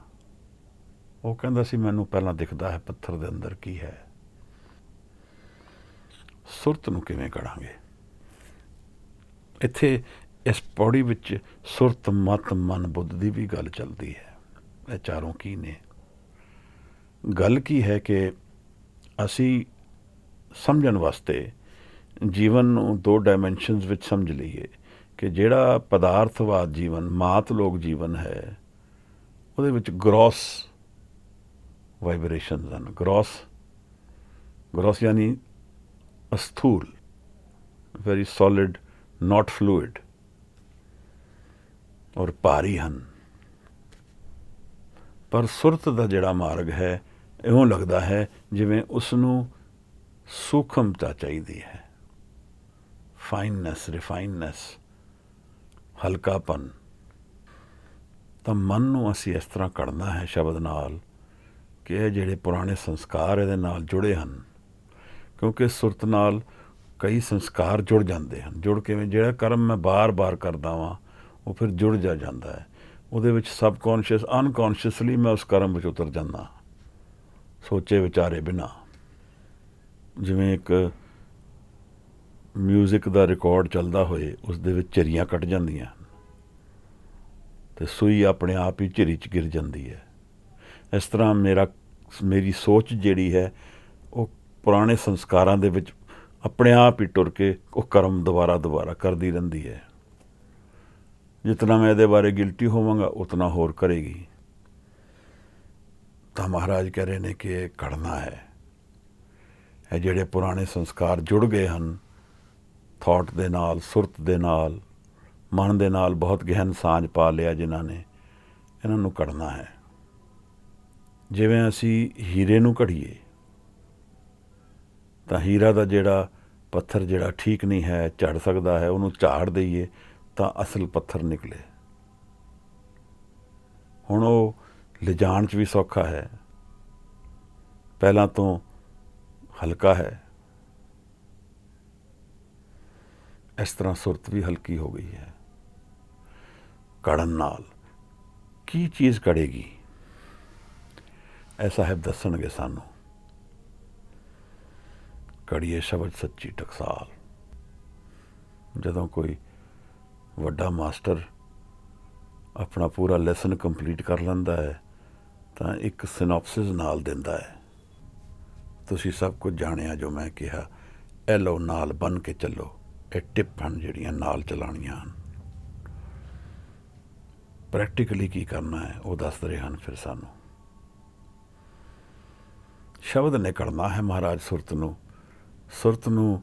A: ਉਹ ਕਹਿੰਦਾ ਸੀ ਮੈਨੂੰ ਪਹਿਲਾਂ ਦਿਖਦਾ ਹੈ ਪੱਥਰ ਦੇ ਅੰਦਰ ਕੀ ਹੈ, ਸੁਰਤ ਨੂੰ ਕਿਵੇਂ ਕੱਢਾਂਗੇ। ਇੱਥੇ ਇਸ ਪੌੜੀ ਵਿੱਚ ਸੁਰਤ, ਮਤ, ਮਨ, ਬੁੱਧ ਦੀ ਵੀ ਗੱਲ ਚੱਲਦੀ ਹੈ। ਇਹ ਚਾਰੋਂ ਕੀ ਨੇ? ਗੱਲ ਕੀ ਹੈ ਕਿ ਅਸੀਂ ਸਮਝਣ ਵਾਸਤੇ ਜੀਵਨ ਨੂੰ ਦੋ ਡਾਇਮੈਂਸ਼ਨਸ ਵਿੱਚ ਸਮਝ ਲਈਏ ਕਿ ਜਿਹੜਾ ਪਦਾਰਥਵਾਦ ਜੀਵਨ, ਮਾਤ ਲੋਕ ਜੀਵਨ ਹੈ, ਉਹਦੇ ਵਿੱਚ ਗ੍ਰੋਸ ਵਾਈਬਰੇਸ਼ਨਸ ਹਨ। ਗ੍ਰੋਸ ਯਾਨੀ ਅਸਥੂਲ, ਵੈਰੀ ਸੋਲਿਡ, ਨਾਟ ਫਲੂਇਡ, ਔਰ ਭਾਰੀ ਹਨ। ਪਰ ਸੁਰਤ ਦਾ ਜਿਹੜਾ ਮਾਰਗ ਹੈ, ਇਉਂ ਲੱਗਦਾ ਹੈ ਜਿਵੇਂ ਉਸ ਨੂੰ ਸੂਖਮਤਾ ਚਾਹੀਦੀ ਹੈ, ਫਾਈਨਨੈਸ, ਰਿਫਾਈਨਨੈਸ, ਹਲਕਾਪਨ। ਤਾਂ ਮਨ ਨੂੰ ਅਸੀਂ ਇਸ ਤਰ੍ਹਾਂ ਕੱਢਣਾ ਹੈ ਸ਼ਬਦ ਨਾਲ ਕਿ ਇਹ ਜਿਹੜੇ ਪੁਰਾਣੇ ਸੰਸਕਾਰ ਇਹਦੇ ਨਾਲ ਜੁੜੇ ਹਨ, ਕਿਉਂਕਿ ਸੁਰਤ ਨਾਲ ਕਈ ਸੰਸਕਾਰ ਜੁੜ ਜਾਂਦੇ ਹਨ। ਜੁੜ ਕਿਵੇਂ? ਜਿਹੜਾ ਕਰਮ ਮੈਂ ਬਾਰ-ਬਾਰ ਕਰਦਾ ਵਾਂ ਉਹ ਫਿਰ ਜੁੜ ਜਾਂਦਾ ਹੈ। ਉਹਦੇ ਵਿੱਚ ਸਬਕੌਨਸ਼ੀਅਸ, ਅਨਕੌਨਸ਼ੀਅਸਲੀ ਮੈਂ ਉਸ ਕਰਮ ਵਿੱਚ ਉਤਰ ਜਾਂਦਾ, ਸੋਚੇ ਵਿਚਾਰੇ ਬਿਨਾਂ। ਜਿਵੇਂ ਇੱਕ ਮਿਊਜ਼ਿਕ ਦਾ ਰਿਕਾਰਡ ਚੱਲਦਾ ਹੋਏ, ਉਸ ਦੇ ਵਿੱਚ ਝਰੀਆਂ ਕੱਟ ਜਾਂਦੀਆਂ ਹਨ ਅਤੇ ਸੂਈ ਆਪਣੇ ਆਪ ਹੀ ਝਰੀ 'ਚ ਗਿਰ ਜਾਂਦੀ ਹੈ। ਇਸ ਤਰ੍ਹਾਂ ਮੇਰੀ ਸੋਚ ਜਿਹੜੀ ਹੈ ਉਹ ਪੁਰਾਣੇ ਸੰਸਕਾਰਾਂ ਦੇ ਵਿੱਚ ਆਪਣੇ ਆਪ ਹੀ ਟੁਰ ਕੇ ਉਹ ਕਰਮ ਦੁਬਾਰਾ ਕਰਦੀ ਰਹਿੰਦੀ ਹੈ। ਜਿਤਨਾ ਮੈਂ ਇਹਦੇ ਬਾਰੇ ਗਿਲਟੀ ਹੋਵਾਂਗਾ ਉਤਨਾ ਹੋਰ ਕਰੇਗੀ। ਤਾਂ ਮਹਾਰਾਜ ਕਹਿ ਰਹੇ ਨੇ ਕਿ ਇਹ ਕੱਢਣਾ ਹੈ। ਇਹ ਜਿਹੜੇ ਪੁਰਾਣੇ ਸੰਸਕਾਰ ਜੁੜ ਗਏ ਹਨ ਥਾਟ ਦੇ ਨਾਲ, ਸੁਰਤ ਦੇ ਨਾਲ, ਮਨ ਦੇ ਨਾਲ ਬਹੁਤ ਗਹਿਨ ਸਾਂਝ ਪਾ ਲਿਆ ਜਿਨ੍ਹਾਂ ਨੇ, ਇਹਨਾਂ ਨੂੰ ਕੱਢਣਾ ਹੈ। ਜਿਵੇਂ ਅਸੀਂ ਹੀਰੇ ਨੂੰ ਘੜੀਏ ਤਾਂ ਹੀਰਾ ਦਾ ਜਿਹੜਾ ਪੱਥਰ ਜਿਹੜਾ ਠੀਕ ਨਹੀਂ ਹੈ, ਝੜ ਸਕਦਾ ਹੈ, ਉਹਨੂੰ ਝਾੜ ਦਈਏ ਤਾਂ ਅਸਲ ਪੱਥਰ ਨਿਕਲੇ। ਹੁਣ ਉਹ ਲਿਜਾਣ 'ਚ ਵੀ ਸੌਖਾ ਹੈ, ਪਹਿਲਾਂ ਤੋਂ ਹਲਕਾ ਹੈ। ਇਸ ਤਰ੍ਹਾਂ ਸੁਰਤ ਵੀ ਹਲਕੀ ਹੋ ਗਈ ਹੈ ਕੜਨ ਨਾਲ। ਕੀ ਚੀਜ਼ ਕੜੇਗੀ? ਇਹ ਸਾਹਿਬ ਦੱਸਣਗੇ ਸਾਨੂੰ। ਕੜੀਏ ਸ਼ਬਦ ਸੱਚੀ ਟਕਸਾਲ। ਜਦੋਂ ਕੋਈ ਵੱਡਾ ਮਾਸਟਰ ਆਪਣਾ ਪੂਰਾ ਲੈਸਨ ਕੰਪਲੀਟ ਕਰ ਲੈਂਦਾ ਹੈ ਤਾਂ ਇੱਕ ਸਿਨੋਪਸਿਸ ਨਾਲ ਦਿੰਦਾ ਹੈ, ਤੁਸੀਂ ਸਭ ਕੁਝ ਜਾਣਿਆ ਜੋ ਮੈਂ ਕਿਹਾ, ਇਹ ਲਓ ਨਾਲ ਬਣ ਕੇ ਚੱਲੋ। ਇਹ ਟਿਪ ਹਨ ਜਿਹੜੀਆਂ ਨਾਲ ਚਲਾਉਣੀਆਂ ਹਨ। ਪ੍ਰੈਕਟੀਕਲੀ ਕੀ ਕਰਨਾ ਹੈ ਉਹ ਦੱਸ ਰਹੇ ਹਨ ਫਿਰ ਸਾਨੂੰ। ਸ਼ਬਦ ਨੇ ਕੱਢਣਾ ਹੈ ਮਹਾਰਾਜ ਸੁਰਤ ਨੂੰ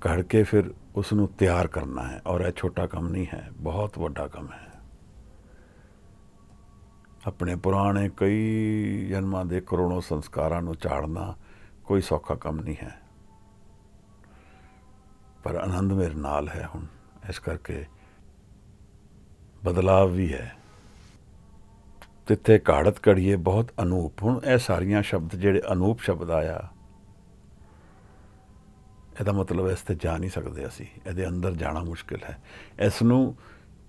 A: ਕੱਢ ਕੇ ਫਿਰ ਉਸ ਨੂੰ ਤਿਆਰ ਕਰਨਾ ਹੈ। ਔਰ ਇਹ ਛੋਟਾ ਕੰਮ ਨਹੀਂ ਹੈ, ਬਹੁਤ ਵੱਡਾ ਕੰਮ ਹੈ। ਆਪਣੇ ਪੁਰਾਣੇ ਕਈ ਜਨਮਾਂ ਦੇ ਕਰੋੜੋਂ ਸੰਸਕਾਰਾਂ ਨੂੰ ਝਾੜਨਾ ਕੋਈ ਸੌਖਾ ਕੰਮ ਨਹੀਂ ਹੈ, ਪਰ ਆਨੰਦ ਮੇਰੇ ਨਾਲ ਹੈ ਹੁਣ। ਇਸ ਕਰਕੇ ਬਦਲਾਵ ਵੀ ਹੈ। ਤਿੱਥੇ ਘਾੜਤ ਘੜੀਏ ਬਹੁਤ ਅਨੂਪ। ਹੁਣ ਇਹ ਸਾਰੀਆਂ ਸ਼ਬਦ ਜਿਹੜੇ ਅਨੂਪ ਸ਼ਬਦ ਆਇਆ, ਇਹਦਾ ਮਤਲਬ ਇਸ 'ਤੇ ਜਾ ਨਹੀਂ ਸਕਦੇ ਅਸੀਂ, ਇਹਦੇ ਅੰਦਰ ਜਾਣਾ ਮੁਸ਼ਕਿਲ ਹੈ, ਇਸ ਨੂੰ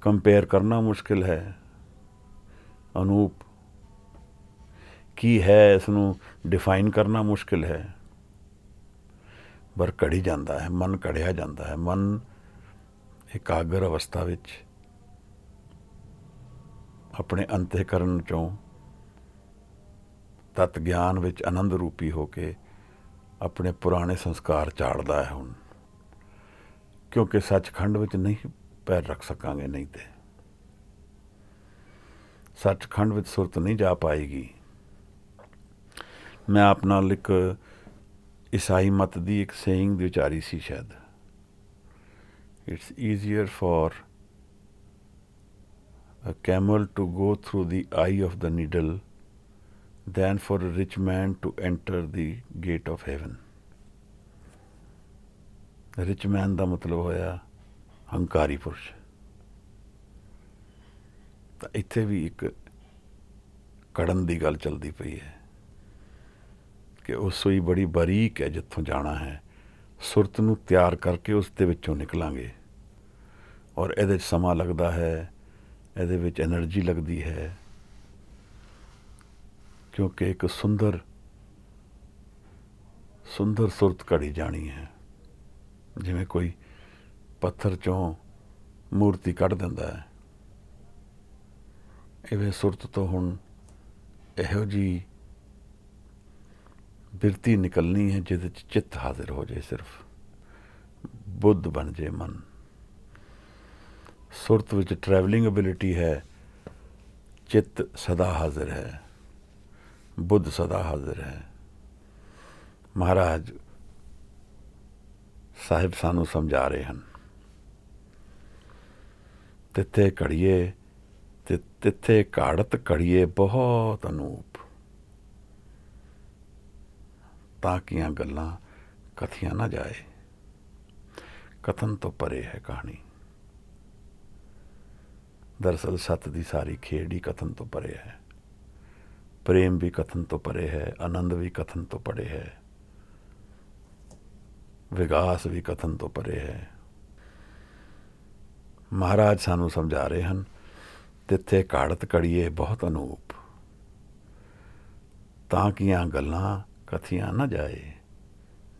A: ਕੰਪੇਅਰ ਕਰਨਾ ਮੁਸ਼ਕਿਲ ਹੈ। ਅਨੂਪ ਕੀ ਹੈ ਇਸ ਨੂੰ ਡਿਫਾਈਨ ਕਰਨਾ ਮੁਸ਼ਕਿਲ ਹੈ, ਪਰ ਘੜੀ ਜਾਂਦਾ ਹੈ, ਮਨ ਘੜਿਆ ਜਾਂਦਾ ਹੈ। ਮਨ ਇਕਾਗਰ ਅਵਸਥਾ ਵਿੱਚ ਆਪਣੇ ਅੰਤःਕਰਨ 'ਚੋਂ ਤਤ ਗਿਆਨ ਵਿੱਚ ਆਨੰਦ ਰੂਪੀ ਹੋ ਕੇ ਆਪਣੇ ਪੁਰਾਣੇ ਸੰਸਕਾਰ ਝਾੜਦਾ ਹੈ ਹੁਣ, ਕਿਉਂਕਿ ਸੱਚਖੰਡ ਵਿੱਚ ਨਹੀਂ ਪੈਰ ਰੱਖ ਸਕਾਂਗੇ, ਨਹੀਂ ਤੇ ਸੱਚਖੰਡ ਵਿੱਚ ਸੁਰਤ ਨਹੀਂ ਜਾ ਪਾਏਗੀ। ਮੈਂ ਆਪ ਨਾਲ ਇੱਕ ਈਸਾਈ ਮਤ ਦੀ ਇੱਕ ਸੇਇੰਗ ਦੀ ਉਚਾਰੀ ਸੀ ਸ਼ਾਇਦ, it's easier for a camel to go through the eye of the needle than for a rich man to enter the gate of heaven. Rich man ਦਾ ਮਤਲਬ ਹੋਇਆ ਹੰਕਾਰੀ ਪੁਰਸ਼। ਤਾਂ ਇੱਥੇ ਵੀ ਇੱਕ ਕੜਨ ਦੀ ਗੱਲ ਚੱਲਦੀ ਪਈ ਹੈ ਕਿ ਉਹ ਸੂਈ ਬੜੀ ਬਾਰੀਕ ਹੈ, ਜਿੱਥੋਂ ਜਾਣਾ ਹੈ ਸੁਰਤ ਨੂੰ ਤਿਆਰ ਕਰਕੇ ਉਸ ਦੇ ਵਿੱਚੋਂ ਨਿਕਲਾਂਗੇ। ਔਰ ਇਹਦੇ 'ਚ ਸਮਾਂ ਲੱਗਦਾ ਹੈ, ਇਹਦੇ ਵਿੱਚ ਐਨਰਜੀ ਲੱਗਦੀ ਹੈ, ਕਿਉਂਕਿ ਇੱਕ ਸੁੰਦਰ ਸੁਰਤ ਘੜੀ ਜਾਣੀ ਹੈ। ਜਿਵੇਂ ਕੋਈ ਪੱਥਰ 'ਚੋਂ ਮੂਰਤੀ ਕੱਢ ਦਿੰਦਾ ਹੈ, ਇਵੇਂ ਸੁਰਤ ਤੋਂ ਹੁਣ ਇਹੋ ਜਿਹੀ ਬਿਰਤੀ ਨਿਕਲਣੀ ਹੈ ਜਿਹਦੇ 'ਚ ਚਿੱਤ ਹਾਜ਼ਰ ਹੋ ਜਾਏ, ਸਿਰਫ ਬੁੱਧ ਬਣ ਜਾਏ ਮਨ। ਸੁਰਤ ਵਿੱਚ ਟਰੈਵਲਿੰਗ ਐਬਿਲਿਟੀ ਹੈ, ਚਿੱਤ ਸਦਾ ਹਾਜ਼ਰ ਹੈ, ਬੁੱਧ ਸਦਾ ਹਾਜ਼ਰ ਹੈ। ਮਹਾਰਾਜ ਸਾਹਿਬ ਸਾਨੂੰ ਸਮਝਾ ਰਹੇ ਹਨ, ਤਿੱਥੇ ਘੜੀਏ ਤੇ ਤਿੱਥੇ ਘਾੜਤ ਘੜੀਏ ਬਹੁਤ ਅਨੂਪ, ਤਾਂ ਕੀਆਂ ਗੱਲਾਂ ਕਥੀਆਂ ਨਾ ਜਾਏ। ਕਥਨ ਤੋਂ ਪਰੇ ਹੈ ਕਹਾਣੀ। ਦਰਅਸਲ ਸੱਤ ਦੀ ਸਾਰੀ ਖੇਡ ਹੀ ਕਥਨ ਤੋਂ ਪਰੇ ਹੈ। ਪ੍ਰੇਮ ਵੀ ਕਥਨ ਤੋਂ ਪਰੇ ਹੈ, ਆਨੰਦ ਵੀ ਕਥਨ ਤੋਂ ਪਰੇ ਹੈ, ਵਿਕਾਸ ਵੀ ਕਥਨ ਤੋਂ ਪਰੇ ਹੈ। ਮਹਾਰਾਜ ਸਾਨੂੰ ਸਮਝਾ ਰਹੇ ਹਨ, ਤਿੱਥੇ ਘਾੜਤ ਘੜੀਏ ਬਹੁਤ ਅਨੂਪ, ਤਾਂ ਕੀਆਂ ਗੱਲਾਂ ਕਥੀਆਂ ਨਾ ਜਾਏ,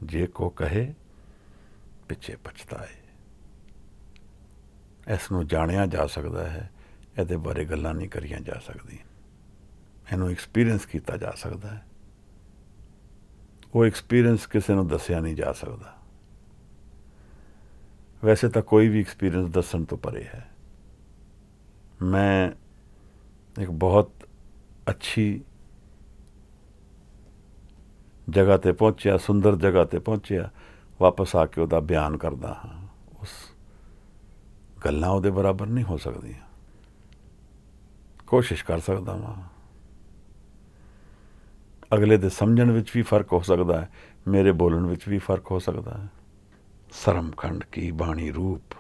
A: ਜੇ ਕੋ ਕਹੇ ਪਿੱਛੇ ਪਛਤਾਏ। ਇਸ ਨੂੰ ਜਾਣਿਆ ਜਾ ਸਕਦਾ ਹੈ, ਇਹਦੇ ਬਾਰੇ ਗੱਲਾਂ ਨਹੀਂ ਕਰੀਆਂ ਜਾ ਸਕਦੀਆਂ। ਇਹਨੂੰ ਐਕਸਪੀਰੀਅੰਸ ਕੀਤਾ ਜਾ ਸਕਦਾ ਹੈ। ਉਹ ਐਕਸਪੀਰੀਅੰਸ ਕਿਸੇ ਨੂੰ ਦੱਸਿਆ ਨਹੀਂ ਜਾ ਸਕਦਾ। ਵੈਸੇ ਤਾਂ ਕੋਈ ਵੀ ਐਕਸਪੀਰੀਅੰਸ ਦੱਸਣ ਤੋਂ ਪਰੇ ਹੈ। ਮੈਂ ਇੱਕ ਬਹੁਤ ਅੱਛੀ ਜਗ੍ਹਾ 'ਤੇ ਪਹੁੰਚਿਆ, ਸੁੰਦਰ ਜਗ੍ਹਾ 'ਤੇ ਪਹੁੰਚਿਆ, ਵਾਪਸ ਆ ਕੇ ਉਹਦਾ ਬਿਆਨ ਕਰਦਾ ਹਾਂ। ਉਸ ਗੱਲਾਂ ਉਹਦੇ ਬਰਾਬਰ ਨਹੀਂ ਹੋ ਸਕਦੀਆਂ। ਕੋਸ਼ਿਸ਼ ਕਰ ਸਕਦਾ ਵਾਂ, ਅਗਲੇ ਦੇ ਸਮਝਣ ਵਿੱਚ ਵੀ ਫਰਕ ਹੋ ਸਕਦਾ ਹੈ, ਮੇਰੇ ਬੋਲਣ ਵਿੱਚ ਵੀ ਫਰਕ ਹੋ ਸਕਦਾ ਹੈ। ਸਰਮਖੰਡ ਕੀ ਬਾਣੀ ਰੂਪ,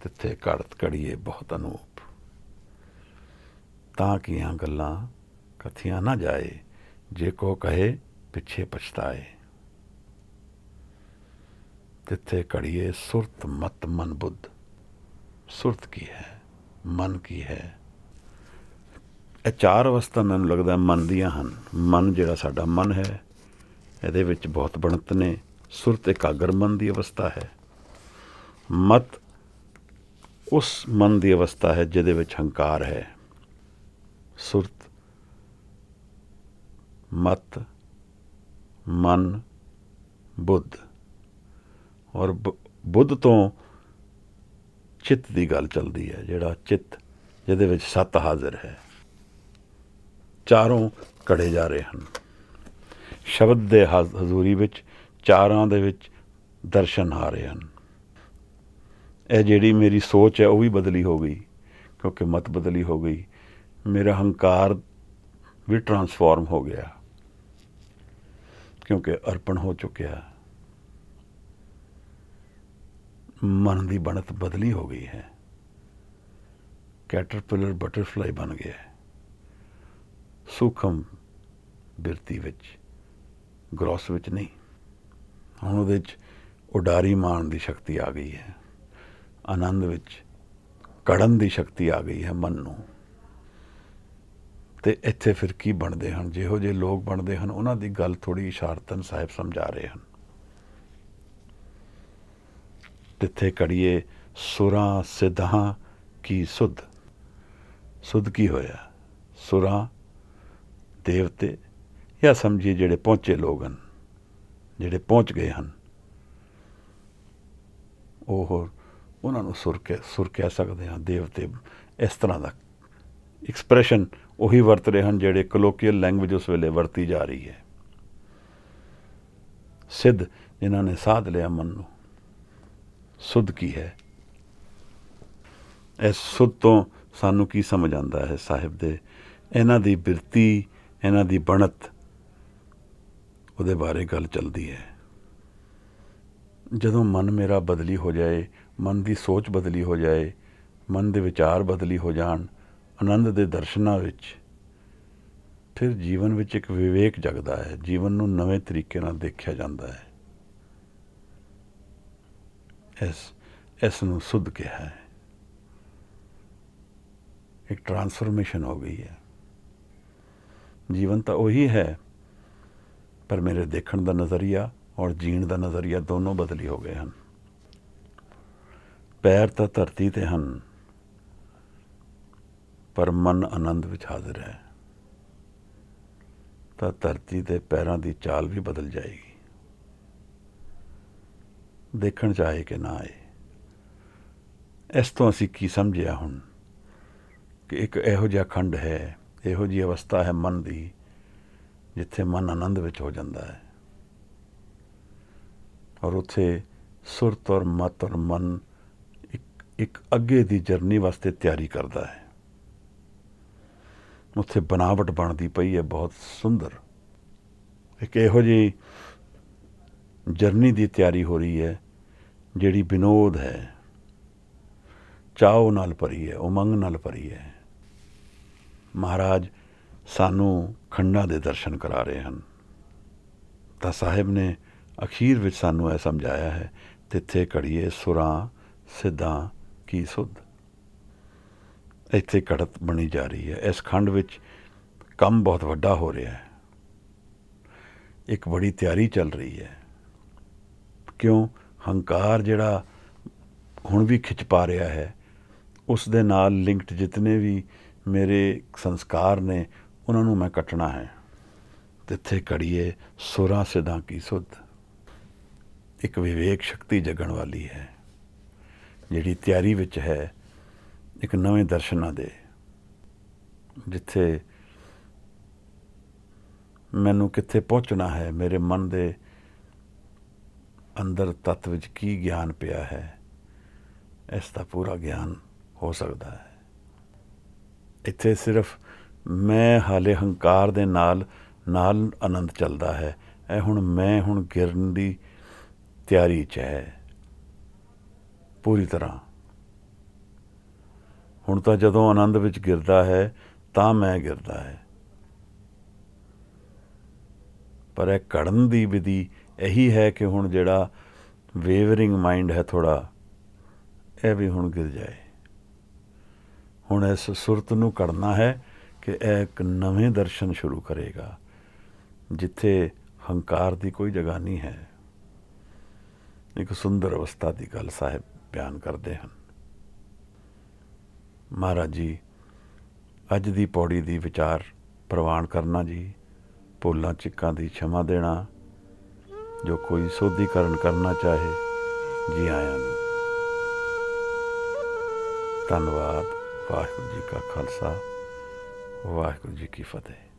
A: ਤਿੱਥੇ ਘੜਤ ਘੜੀਏ ਬਹੁਤ ਅਨੂਪ, ਤਾਂ ਕੀਆਂ ਗੱਲਾਂ ਕਥੀਆਂ ਨਾ ਜਾਏ, ਜੇ ਕੋ ਕਹੇ ਪਿੱਛੇ ਪਛਤਾਏ। ਤਿੱਥੇ ਘੜੀਏ ਸੁਰਤ ਮਤ ਮਨ ਬੁੱਧ। ਸੁਰਤ ਕੀ ਹੈ, ਮਨ ਕੀ ਹੈ? ਇਹ ਚਾਰ ਅਵਸਥਾ ਮੈਨੂੰ ਲੱਗਦਾ ਮਨ ਦੀਆਂ ਹਨ। ਮਨ ਜਿਹੜਾ ਸਾਡਾ ਮਨ ਹੈ, ਇਹਦੇ ਵਿੱਚ ਬਹੁਤ ਬਣਤ ਨੇ। ਸੁਰਤ ਇਕਾਗਰ ਮਨ ਦੀ ਅਵਸਥਾ ਹੈ। ਮਤ ਉਸ ਮਨ ਦੀ ਅਵਸਥਾ ਹੈ ਜਿਹਦੇ ਵਿੱਚ ਹੰਕਾਰ ਹੈ। ਸੁਰਤ, ਮਤ, ਮਨ, ਬੁੱਧ। ਔਰ ਬੁੱਧ ਤੋਂ ਚਿੱਤ ਦੀ ਗੱਲ ਚੱਲਦੀ ਹੈ, ਜਿਹੜਾ ਚਿੱਤ ਜਿਹਦੇ ਵਿੱਚ ਸੱਤ ਹਾਜ਼ਰ ਹੈ। ਚਾਰੋਂ ਘੜੇ ਜਾ ਰਹੇ ਹਨ ਸ਼ਬਦ ਦੇ ਹਜ਼ੂਰੀ ਵਿੱਚ, ਚਾਰਾਂ ਦੇ ਵਿੱਚ ਦਰਸ਼ਨ ਆ ਰਹੇ ਹਨ। ਇਹ ਜਿਹੜੀ ਮੇਰੀ ਸੋਚ ਹੈ ਉਹ ਵੀ ਬਦਲੀ ਹੋ ਗਈ, ਕਿਉਂਕਿ ਮਤ ਬਦਲੀ ਹੋ ਗਈ। ਮੇਰਾ ਹੰਕਾਰ ਵੀ ਟਰਾਂਸਫਾਰਮ ਹੋ ਗਿਆ, ਕਿਉਂਕਿ ਅਰਪਣ ਹੋ ਚੁੱਕਿਆ। ਮਨ ਦੀ ਬਣਤ ਬਦਲੀ ਹੋ ਗਈ ਹੈ। ਕੈਟਰਪਿਲਰ ਬਟਰਫਲਾਈ ਬਣ ਗਿਆ, ਸੂਖਮ ਬਿਰਤੀ ਵਿੱਚ, ਗ੍ਰੋਸ ਵਿੱਚ ਨਹੀਂ। ਹੁਣ ਉਹਦੇ 'ਚ ਉਡਾਰੀ ਮਾਰਨ ਦੀ ਸ਼ਕਤੀ ਆ ਗਈ ਹੈ, ਆਨੰਦ ਵਿੱਚ ਕੜਨ ਦੀ ਸ਼ਕਤੀ ਆ ਗਈ ਹੈ ਮਨ ਨੂੰ। ਅਤੇ ਇੱਥੇ ਫਿਰ ਕੀ ਬਣਦੇ ਹਨ? ਜਿਹੋ ਜਿਹੇ ਲੋਕ ਬਣਦੇ ਹਨ, ਉਹਨਾਂ ਦੀ ਗੱਲ ਥੋੜ੍ਹੀ ਇਸ਼ਾਰਤਨ ਸਾਹਿਬ ਸਮਝਾ ਰਹੇ ਹਨ। ਤਿੱਥੇ ਘੜੀਏ ਸੁਰਾਂ ਸਿੱਧਾਂ ਕੀ ਸੁਧ। ਸੁਧ ਕੀ ਹੋਇਆ? ਸੁਰਾਂ ਦੇਵਤੇ, ਜਾਂ ਸਮਝੀਏ ਜਿਹੜੇ ਪਹੁੰਚੇ ਲੋਕ ਹਨ, ਜਿਹੜੇ ਪਹੁੰਚ ਗਏ ਹਨ, ਉਹ ਉਹਨਾਂ ਨੂੰ ਸੁਰ ਕਹਿ ਸਕਦੇ ਹਾਂ, ਦੇਵਤੇ। ਇਸ ਤਰ੍ਹਾਂ ਦਾ ਐਕਸਪ੍ਰੈਸ਼ਨ ਉਹੀ ਵਰਤ ਰਹੇ ਹਨ ਜਿਹੜੇ ਕਲੋਕੀਅਲ ਲੈਂਗੁਏਜ ਉਸ ਵੇਲੇ ਵਰਤੀ ਜਾ ਰਹੀ ਹੈ। ਸਿੱਧ, ਜਿਨ੍ਹਾਂ ਨੇ ਸਾਧ ਲਿਆ ਮਨ ਨੂੰ। ਸੁਧ ਕੀ ਹੈ? ਇਸ ਸੁਧ ਤੋਂ ਸਾਨੂੰ ਕੀ ਸਮਝ ਆਉਂਦਾ ਹੈ? ਸਾਹਿਬ ਦੇ ਇਹਨਾਂ ਦੀ ਬਿਰਤੀ, ਇਹਨਾਂ ਦੀ ਬਣਤ, ਉਹਦੇ ਬਾਰੇ ਗੱਲ ਚੱਲਦੀ ਹੈ। ਜਦੋਂ ਮਨ ਮੇਰਾ ਬਦਲੀ ਹੋ ਜਾਏ, ਮਨ ਦੀ ਸੋਚ ਬਦਲੀ ਹੋ ਜਾਏ, ਮਨ ਦੇ ਵਿਚਾਰ ਬਦਲੀ ਹੋ ਜਾਣ ਆਨੰਦ ਦੇ ਦਰਸ਼ਨਾਂ ਵਿੱਚ, ਫਿਰ ਜੀਵਨ ਵਿੱਚ ਇੱਕ ਵਿਵੇਕ ਜਗਦਾ ਹੈ, ਜੀਵਨ ਨੂੰ ਨਵੇਂ ਤਰੀਕੇ ਨਾਲ ਦੇਖਿਆ ਜਾਂਦਾ ਹੈ। ਇਸ ਨੂੰ ਸੁੱਧ ਕਿਹਾ ਹੈ। ਇੱਕ ਟਰਾਂਸਫਰਮੇਸ਼ਨ ਹੋ ਗਈ ਹੈ। ਜੀਵਨ ਤਾਂ ਉਹੀ ਹੈ, ਪਰ ਮੇਰੇ ਦੇਖਣ ਦਾ ਨਜ਼ਰੀਆ ਔਰ ਜੀਣ ਦਾ ਨਜ਼ਰੀਆ ਦੋਨੋਂ ਬਦਲੀ ਹੋ ਗਏ ਹਨ। ਪੈਰ ਤਾਂ ਧਰਤੀ ਤੇ ਹਨ, ਪਰ ਮਨ ਆਨੰਦ ਵਿੱਚ ਹਾਜ਼ਰ ਹੈ, ਤਾਂ ਧਰਤੀ ਤੇ ਪੈਰਾਂ ਦੀ ਚਾਲ ਵੀ ਬਦਲ ਜਾਏਗੀ। ਦੇਖਣ 'ਚ ਆਏ ਕਿ ਨਾ ਆਏ। ਇਸ ਤੋਂ ਅਸੀਂ ਕੀ ਸਮਝਿਆ ਹੁਣ ਕਿ ਇੱਕ ਇਹੋ ਜਿਹਾ ਖੰਡ ਹੈ, ਇਹੋ ਜਿਹੀ ਅਵਸਥਾ ਹੈ ਮਨ ਦੀ, ਜਿੱਥੇ ਮਨ ਆਨੰਦ ਵਿੱਚ ਹੋ ਜਾਂਦਾ ਹੈ, ਔਰ ਉੱਥੇ ਸੁਰਤ ਔਰ ਮਤ ਔਰ ਮਨ ਇੱਕ ਅੱਗੇ ਦੀ ਜਰਨੀ ਵਾਸਤੇ ਤਿਆਰੀ ਕਰਦਾ ਹੈ। ਉੱਥੇ ਬਨਾਵਟ ਬਣਦੀ ਪਈ ਹੈ ਬਹੁਤ ਸੁੰਦਰ। ਇੱਕ ਇਹੋ ਜਿਹੀ ਜਰਨੀ ਦੀ ਤਿਆਰੀ ਹੋ ਰਹੀ ਹੈ ਜਿਹੜੀ ਵਿਨੋਦ ਹੈ, ਚਾਅ ਨਾਲ ਭਰੀ ਹੈ, ਉਮੰਗ ਨਾਲ ਭਰੀ ਹੈ। ਮਹਾਰਾਜ ਸਾਨੂੰ ਖੰਡਾਂ ਦੇ ਦਰਸ਼ਨ ਕਰਾ ਰਹੇ ਹਨ, ਤਾਂ ਸਾਹਿਬ ਨੇ ਅਖੀਰ ਵਿੱਚ ਸਾਨੂੰ ਇਹ ਸਮਝਾਇਆ ਹੈ, ਤਿੱਥੇ ਘੜੀਏ ਸੁਰਾਂ ਸਿੱਧਾਂ ਕੀ ਸੁੱਧ। ਇੱਥੇ ਘੜਤ ਬਣੀ ਜਾ ਰਹੀ ਹੈ। ਇਸ ਖੰਡ ਵਿੱਚ ਕੰਮ ਬਹੁਤ ਵੱਡਾ ਹੋ ਰਿਹਾ ਹੈ, ਇੱਕ ਬੜੀ ਤਿਆਰੀ ਚੱਲ ਰਹੀ ਹੈ। ਕਿਉਂ? ਹੰਕਾਰ ਜਿਹੜਾ ਹੁਣ ਵੀ ਖਿੱਚ ਪਾ ਰਿਹਾ ਹੈ, ਉਸ ਦੇ ਨਾਲ ਲਿੰਕਡ ਜਿਤਨੇ ਵੀ ਮੇਰੇ ਸੰਸਕਾਰ ਨੇ, ਉਹਨਾਂ ਨੂੰ ਮੈਂ ਕੱਟਣਾ ਹੈ। ਤਿੱਥੇ ਘੜੀਏ ਸੁਰਾਂ ਸਿੱਧਾਂ ਕੀ ਸੁੱਧ। ਇੱਕ ਵਿਵੇਕ ਸ਼ਕਤੀ ਜਗਣ ਵਾਲੀ ਹੈ, ਜਿਹੜੀ ਤਿਆਰੀ ਵਿੱਚ ਹੈ ਇੱਕ ਨਵੇਂ ਦਰਸ਼ਨਾਂ ਦੇ, ਜਿੱਥੇ ਮੈਨੂੰ ਕਿੱਥੇ ਪਹੁੰਚਣਾ ਹੈ, ਮੇਰੇ ਮਨ ਦੇ ਅੰਦਰ ਤੱਤ ਵਿੱਚ ਕੀ ਗਿਆਨ ਪਿਆ ਹੈ, ਇਸ ਦਾ ਪੂਰਾ ਗਿਆਨ ਹੋ ਸਕਦਾ ਹੈ। ਇੱਥੇ ਸਿਰਫ ਮੈਂ ਹਾਲੇ ਹੰਕਾਰ ਦੇ ਨਾਲ ਆਨੰਦ ਚੱਲਦਾ ਹੈ। ਇਹ ਹੁਣ ਗਿਰਨ ਦੀ ਤਿਆਰੀ 'ਚ ਹੈ ਪੂਰੀ ਤਰ੍ਹਾਂ। ਹੁਣ ਤਾਂ ਜਦੋਂ ਆਨੰਦ ਵਿੱਚ ਗਿਰਦਾ ਹੈ ਤਾਂ ਮੈਂ ਗਿਰਦਾ ਹੈ, ਪਰ ਇਹ ਘੜਨ ਦੀ ਵਿਧੀ ਇਹੀ ਹੈ ਕਿ ਹੁਣ ਜਿਹੜਾ ਵੇਵਰਿੰਗ ਮਾਈਂਡ ਹੈ ਥੋੜ੍ਹਾ, ਇਹ ਵੀ ਹੁਣ ਗਿਰ ਜਾਏ। ਹੁਣ ਇਸ ਸੁਰਤ ਨੂੰ ਘੜਨਾ ਹੈ ਕਿ ਇਹ ਇੱਕ ਨਵੇਂ ਦਰਸ਼ਨ ਸ਼ੁਰੂ ਕਰੇਗਾ, ਜਿੱਥੇ ਹੰਕਾਰ ਦੀ ਕੋਈ ਜਗ੍ਹਾ ਨਹੀਂ ਹੈ। ਇੱਕ ਸੁੰਦਰ ਅਵਸਥਾ ਦੀ ਗੱਲ ਸਾਹਿਬ ਬਿਆਨ ਕਰਦੇ ਹਨ। ਮਹਾਰਾਜ ਜੀ ਅੱਜ ਦੀ ਪੌੜੀ ਦੀ ਵਿਚਾਰ ਪ੍ਰਵਾਨ ਕਰਨਾ ਜੀ, ਭੁੱਲਾਂ ਚਿੱਕਾਂ ਦੀ क्षमा ਦੇਣਾ। ਜੋ ਕੋਈ ਸੋਧੀਕਰਨ ਕਰਨਾ ਚਾਹੇ, ਜੀ ਆਇਆਂ ਨੂੰ। ਧੰਨਵਾਦ। ਵਾਹਿਗੁਰੂ ਜੀ ਕਾ ਖਾਲਸਾ, ਵਾਹਿਗੁਰੂ ਜੀ ਕੀ ਫਤਿਹ।